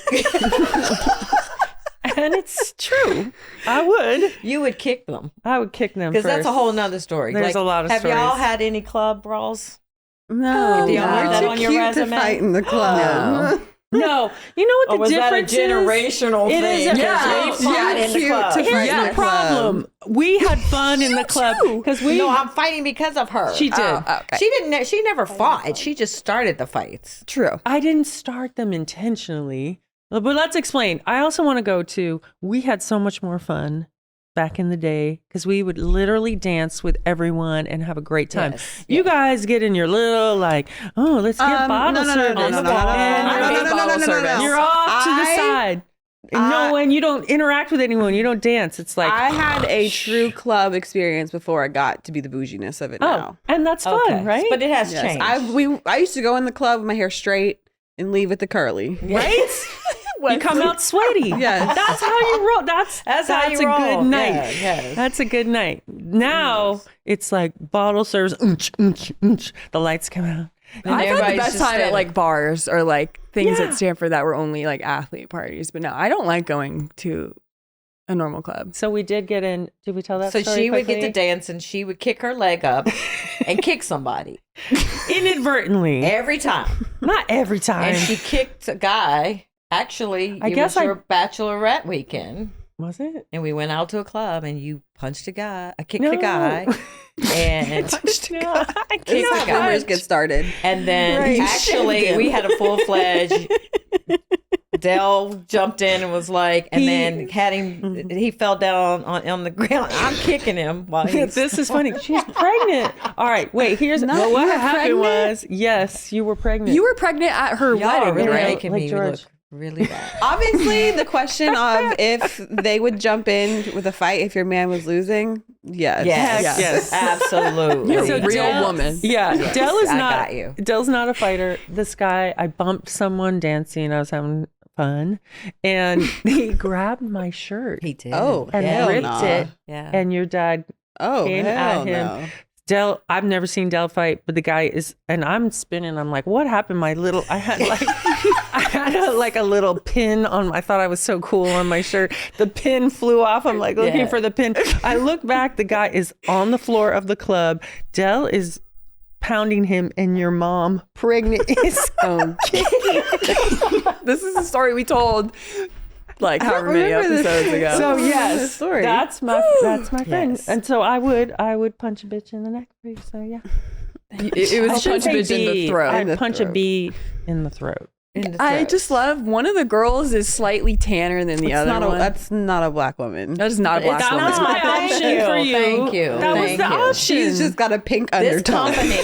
And it's true. I would. you would kick them. I would kick them Because first. that's a whole nother story. There's a lot of have y'all stories. had any club brawls? No, Do y'all have we're that too on your cute resume? to fight in the club. No. You know what the Or was that a difference is? generational It thing? is a- Yeah, You're we fought in the cute club. to fight Here's in the the club. problem. We had fun in the club because we. No, I'm fighting because of her. She did. okay. She didn't. She never fought. She just started the fights. True. I didn't start them intentionally. But let's explain. I also want to go to. We had so much more fun back in the day because we would literally dance with everyone and have a great time. Yes, You guys get in your little like, oh, let's get bottle service. You're off to the side. No, and you don't interact with anyone. You don't dance. It's like I had a true club experience before I got to be the bouginess of it now. and that's fun, right? But it has Yes. changed. I used to go in the club with my hair straight and leave it to curly. Right? You come out sweaty. Yes. That's how you roll. That's how you a roll. good night. Yeah, yes. That's a good night. Now it's like bottle service. The lights come out. And I thought the everybody's best just time at standing. like bars or like things Yeah. at Stanford that were only like athlete parties. But no, I don't like going to a normal club. So we did get in. Did we tell that So story she would get quickly? to dance and she would kick her leg up and kick somebody Inadvertently. every time. Not every time. And she kicked a guy. Actually, I it guess was your bachelorette weekend. Was it? And we went out to a club and you punched a guy. I kicked No. a guy. And This I is how guy. rumors get started. and then Right. actually we had a full-fledged Dell jumped in and was like, and then had him, he fell down on the ground. I'm kicking him while he's This is funny. She's pregnant. All right, wait. Here's No, well, you what were happened pregnant? was yes, you were pregnant. You were pregnant at her Y'all are wedding, really right? making Like me George. look really bad. Obviously, the question of if they would jump in with a fight if your man was losing, yes. Yes, Yes. absolutely. You're So a real Dell- woman. Yeah, Yes, Dell is I not. got you. Dell's not a fighter. This guy, I bumped someone dancing. I was having fun, and he grabbed my shirt He did. Oh, and hell ripped nah. it. Yeah. And your dad Oh, came hell at him. no. Dell, I've never seen Dell fight, but the guy is, and I'm spinning. I'm like, what happened? I had like, I had a little pin on. I thought I was so cool on my shirt. The pin flew off. I'm like looking Yeah. for the pin. I look back. The guy is on the floor of the club. Dell is pounding him, and your mom, pregnant, is This is a story we told like however many remember this. episodes ago. So this yes, story. that's my friend, Yes. and so I would punch a bitch in the neck for you. So yeah, it I was shouldn't punch say bitch in the bee. throat. I'd punch a bee in the throat. In the I throat. just love one of the girls is slightly tanner than the That's other not one. that's not a black woman. That is not a black That woman. was my Thank option you. for you. Thank you. That was Thank the you. option. She's just got a pink this undertone. company.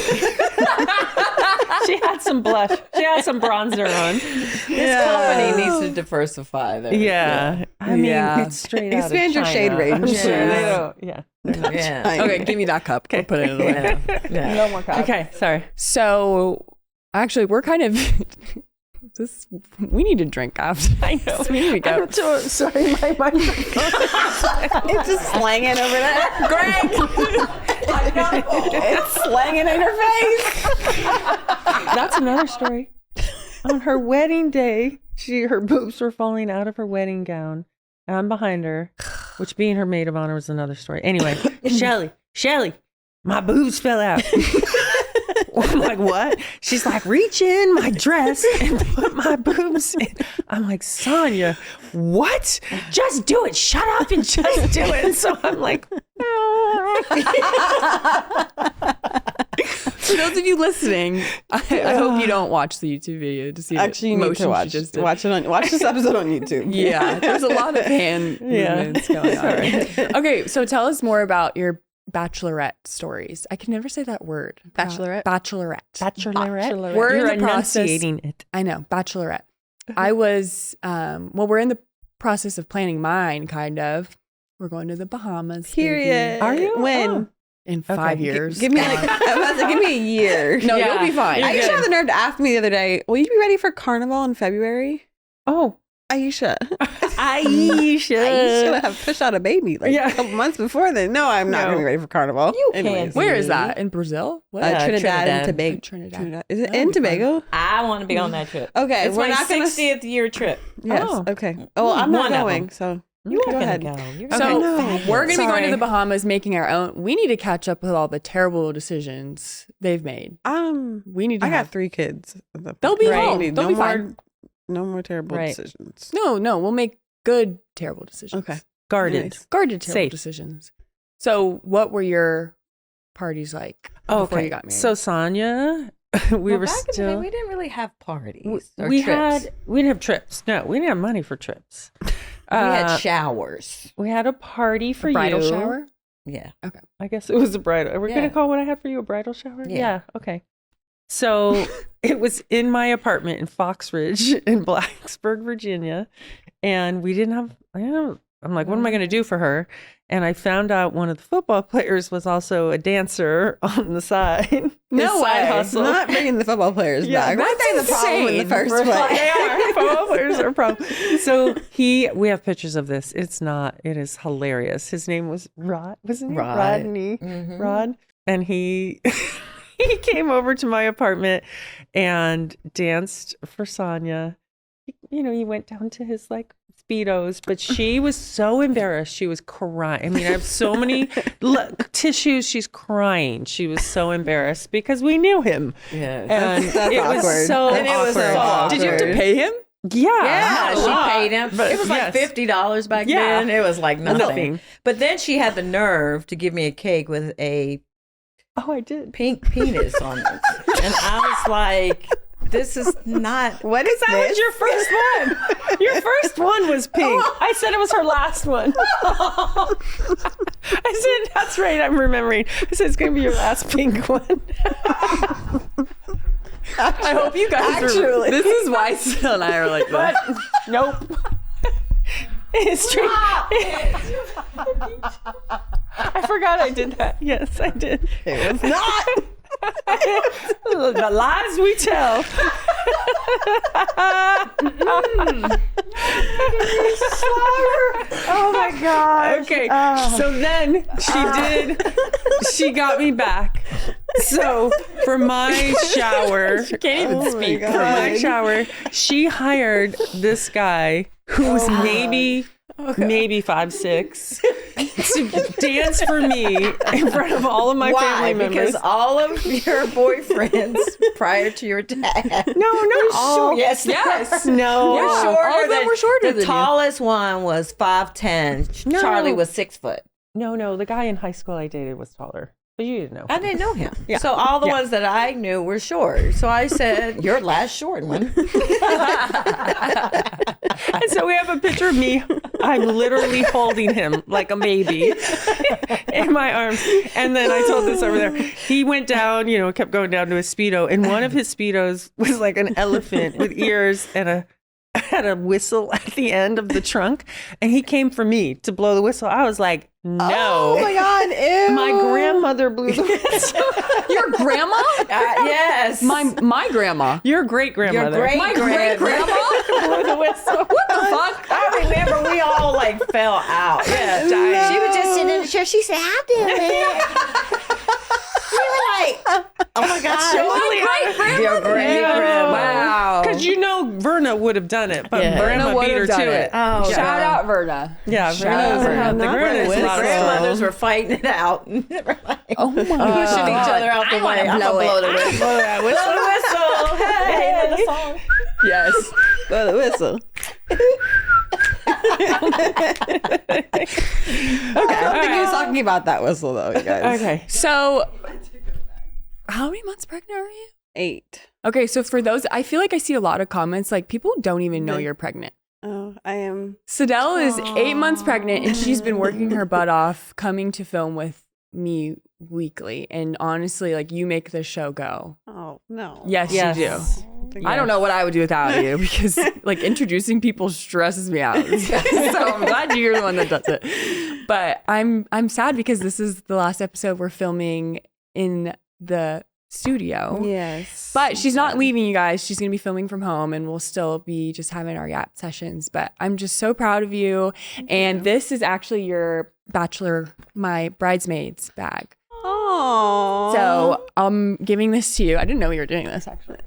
She had some blush. She had some bronzer on. This company needs to diversify. Yeah. I mean, Yeah. it's straight out of Expand your China. shade range. I'm sure Yeah. they don't. Yeah. Yeah. Okay, give me that cup. I'll put it in the way. Yeah. Yeah. No more cup. Okay, sorry. So, actually, we're kind of this. We need to drink after. I know. We need to go. Sorry, my microphone. It's just slanging over there. Greg. It's slanging in her face. That's another story. On her wedding day, her boobs were falling out of her wedding gown, and I'm behind her, which being her maid of honor was another story. Anyway, Shelly, my boobs fell out. I'm like, what? She's like, reach in my dress and put my boobs in. I'm like, Sonya, what? Just do it. Shut up and just do it. And so I'm like, For those of you listening, I hope you don't watch the YouTube video to see Actually, you the need to motion she watch just did. watch this episode on YouTube. Yeah, there's a lot of hand movements going on. Okay, so tell us more about your Bachelorette stories. I can never say that word. Bachelorette? Bachelorette. We're You're in the process. enunciating it. I know, Bachelorette. I was, we're in the process of planning mine, kind of. We're going to the Bahamas. Period. Are you? When? Oh. In 5 years. Give me like give me a year. No, Yeah. you'll be fine. You're Aisha good. had the nerve to ask me the other day, will you be ready for Carnival in February? Oh, Aisha. Aisha. Aisha have pushed out a baby like Yeah. a couple months before then. No, I'm not No. going to be ready for Carnival. You Anyways. can't. Where is that? In Brazil? What? Trinidad and Trinidad. Tobago. Trinidad. Is it That'll in be fun. Tobago? I want to be on that trip. Okay, It's we're my not going to 60th year trip. Yes. Oh. Okay. Oh, I'm not One of going. them. So You go are ahead. gonna go. You're So gonna no. we're going to be going to Sorry. the Bahamas making our own. We need to catch up with all the terrible decisions they've made. I We need to got have 3 kids. They'll be Right. home. Need They'll no be more, fine. No more terrible Right. decisions. No, we'll make good terrible decisions. Okay. guarded. Nice. Guarded terrible Safe. decisions. So what were your parties like before you got married? So Sonya, we Well, were back in the day, still. we didn't really have parties or We trips. didn't have trips. No, we didn't have money for trips. We had showers. We had a party for Bridal you. shower? Yeah. I guess it was a bridal. Are we going Yeah. to call what I had for you a bridal shower? Yeah. Okay. So it was in my apartment in Fox Ridge in Blacksburg, Virginia. And we didn't have, I'm like, what am I going to do for her? And I found out one of the football players was also a dancer on the side. No His side way. hustle. Not bringing the football players back. Weren't they the problem in the first place? They are. Football players are a problem. So we have pictures of this. It is hilarious. His name was Rod, wasn't he? Rod. Rodney. Rod. And he he came over to my apartment and danced for Sonya. He went down to his like Speedos, but she was so embarrassed. She was crying. I mean, I have so many tissues. She's crying. She was so embarrassed because we knew him. Yeah. And That's it was awkward. so And it was awkward. so awkward. Did you have to pay him? Yeah. Yeah, a lot. she paid him. But It was like yes. $50 back Yeah. then. It was like nothing. Nothing. But then she had the nerve to give me a cake with a Oh, I did. pink penis on it. And I was like, this is not. What is That this? was your first one. Your first one was pink. I said it was her last one. I said, that's right, I'm remembering. I said, it's going to be your last pink one. I hope you guys Actually. this is why Sydel and I are like But this. nope. It's true. I forgot I did that. Yes, I did. It was not. The lies we tell. Oh my gosh. Okay. So then she got me back. So for my shower, Can't even speak. for my shower, she hired this guy who was maybe 5'6" to dance for me in front of all of my Why? family members. Because all of your boyfriends prior to your dad. No, not all. Yes. Yes. No. You're All shorter of them than, were shorter the than you. tallest one was 5'10". No. Charlie was 6 foot. No. The guy in high school I dated was taller. But you didn't know. I didn't know him. Yeah. So all the Yeah. ones that I knew were short. So I said, "Your last short one." And so we have a picture of me. I'm literally holding him like a baby in my arms. And then I told this over there. He went down, kept going down to his Speedo. And one of his Speedos was like an elephant with ears and had a whistle at the end of the trunk. And he came for me to blow the whistle. I was like, no. Oh my God. Ew. My grandmother blew the whistle. Your grandma? Yes. My grandma. Your great grandmother. Your great My great grandma? blew the whistle. What the fuck? I remember we all like fell out. Yeah. Dying. She was just sitting in the chair. She said, I'll do it. We were like, oh my God. My great grandma. Your great grandma. Wow. Because Verna would have done it, but Yeah. Verna would beat her have done to it. it. Oh, Shout out Verna. Yeah, Shout out Verna. The Verna. Verna's The a lot of grandmothers fun. were fighting it out. They were like, Oh my pushing god. each other out the way. I'm gonna blow the whistle. Blow that whistle. Blow the whistle. Hey, the song. Yes. Blow the whistle. I don't think he was talking about that whistle, though, you guys. Okay. So, how many months pregnant are you? 8. Okay, so for those, I feel like I see a lot of comments like people don't even know you're pregnant. Oh, I am. Sydel is 8 months pregnant and she's been working her butt off coming to film with me weekly. And honestly, like you make the show go. Oh, no. Yes, Yes. you do. I don't know what I would do without you because like introducing people stresses me out. So I'm glad you're the one that does it. But I'm sad because this is the last episode we're filming in the studio. Yes. But she's not leaving, you guys. She's going to be filming from home and we'll still be just having our yap sessions. But I'm just so proud of you. And this is actually your my bridesmaid's bag. Oh. So I'm giving this to you. I didn't know you were doing this actually.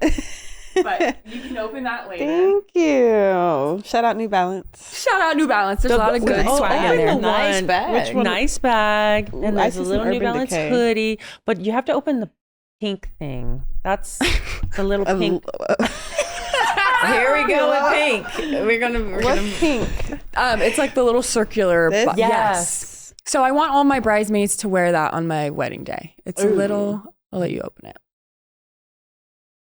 But you can open that later. Thank you. Shout out New Balance. Shout out New Balance. There's a lot of good swag in there. Nice bag. Which one? Nice bag. Ooh, And I there's see a some little New Urban Balance Decay. hoodie. But you have to open the pink thing. That's the little pink. Here we go with pink. We're gonna What's pink? It's like the little circular. This? Yes. So I want all my bridesmaids to wear that on my wedding day. It's a little. I'll let you open it.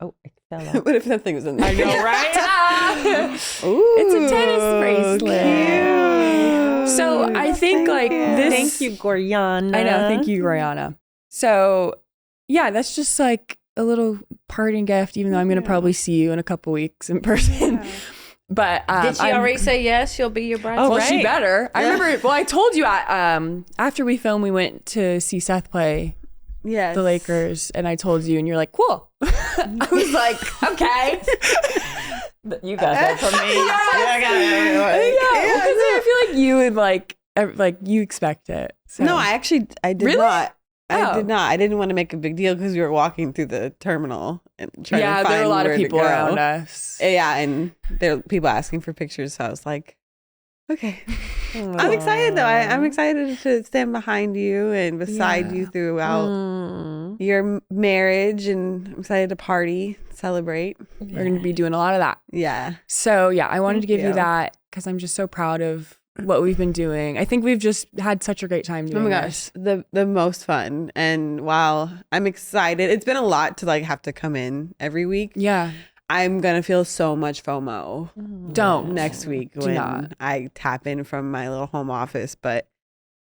Oh, Stella. What if that thing was in there? I know, right? Ooh, It's a tennis bracelet. cute. So I think like this. Thank you, Goriana. I know. Thank you, Rihanna. So yeah, that's just like a little parting gift, even though I'm going to probably see you in a couple weeks in person. But Did she already say yes? She'll be your bride? Oh, well, right. she better. I remember. Well, I told you after we filmed, we went to see Seth play Yes. the Lakers, and I told you, and you're like, "Cool." I was like, "Okay." You got that from me. Yeah, because I feel like you would like you expect it. So. No, I did Really? not. Oh. I did not. I didn't want to make a big deal because we were walking through the terminal and trying to find there were a lot of where to people go. around us. Yeah, and there were people asking for pictures. So I was like, okay. I'm excited though. I'm excited to stand behind you and beside you throughout your marriage, and I'm excited to party, celebrate. We're going to be doing a lot of that. Yeah. So yeah, I wanted to give you you. that because I'm just so proud of what we've been doing. I think we've just had such a great time doing Oh my gosh, this. the most fun. And wow, I'm excited. It's been a lot to like have to come in every week. Yeah. I'm gonna feel so much FOMO Don't. next week Do when not. I tap in from my little home office, but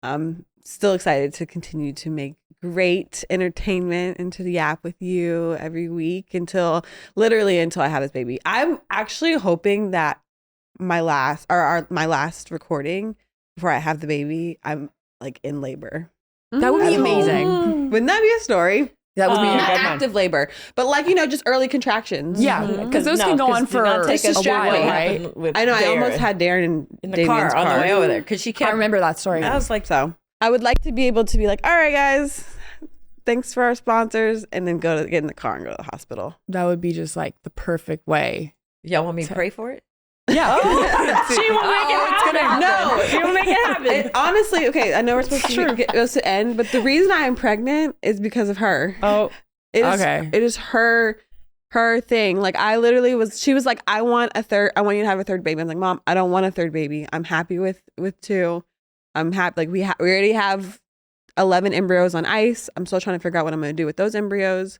I'm still excited to continue to make great entertainment and to yap with you every week until I have this baby. I'm actually hoping that my last recording before I have the baby, I'm like in labor. That would be At home. amazing. Wouldn't that be a story? That would be Oh, Not good one. active labor, but like, just early contractions. yeah, because those can go on for not take us a through while, what right? happened with I know. I Darren almost had Darren in the Damien's car on the way over there because she I kept. remember that story. I was like, So I would like to be able to be like, all right, guys, thanks for our sponsors, and then get in the car and go to the hospital. That would be just like the perfect way. y'all want me to pray for it? Yeah. She will make it happen. No, She will make it happen. It, honestly, okay, I know we're supposed to end, but the reason I am pregnant is because of her. Oh, It is, Okay. It is her thing. Like I literally she was like, I want you to have a third baby. I'm like, Mom, I don't want a third baby. I'm happy with 2. I'm happy. Like we already have 11 embryos on ice. I'm still trying to figure out what I'm going to do with those embryos.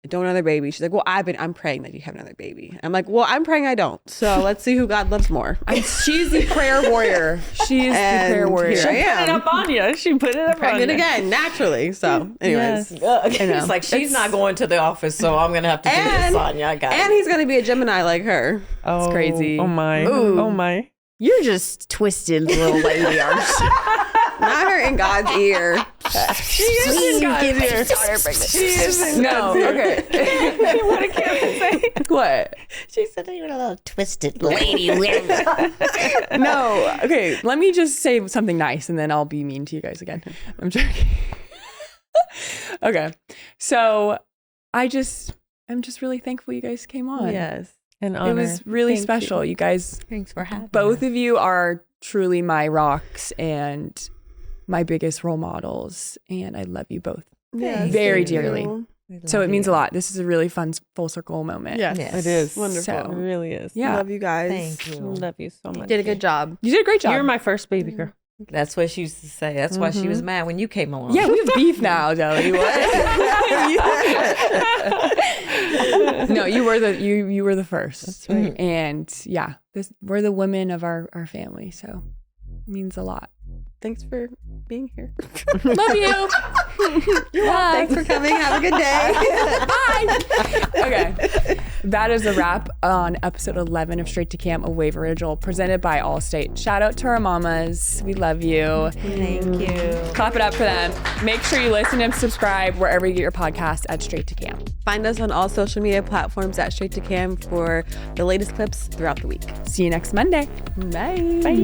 I don't want another baby. She's like, well, I'm praying that you have another baby. I'm like, well, I'm praying I don't. So let's see who God loves more. She's the prayer warrior. She is the And prayer warrior. here I put it am. up on you. She put it up on Pregnant you. again, naturally. So anyways. It's like she's not going to the office, so I'm gonna have to do this, Sonya. I got And it. he's going to be a Gemini like her. Oh, crazy. Oh my. Ooh. Oh my. You're just twisted little lady, aren't you? Not her in God's ear. She is No, okay. What did Karen say? What? She said you're a little twisted lady. No, okay. Let me just say something nice and then I'll be mean to you guys again. I'm joking. Okay. So I'm just really thankful you guys came on. Yes. An It honor. was really Thank special. You guys, Thanks for having both of you are truly my rocks and my biggest role models. And I love you both Yes, very thank dearly. you. So it means a lot. This is a really fun full circle moment. Yes, Yes. it is wonderful. It really is. Yeah. Love you guys. Thank I you. love you so much. Did a good job. You did a great job. You're my first baby girl. That's what she used to say. That's why she was mad when you came along. Yeah, we have beef now, Jelly. What? No, you were the first. That's right. And yeah, we're the women of our family, so it means a lot. Thanks for being here. Love you. Thanks for coming. Have a good day. Bye. Okay. That is a wrap on episode 11 of Straight to Cam, a Wave original presented by Allstate. Shout out to our mamas. We love you. Thank you. Clap it up for them. Make sure you listen and subscribe wherever you get your podcast at Straight to Cam. Find us on all social media platforms at Straight to Cam for the latest clips throughout the week. See you next Monday. Bye. Bye.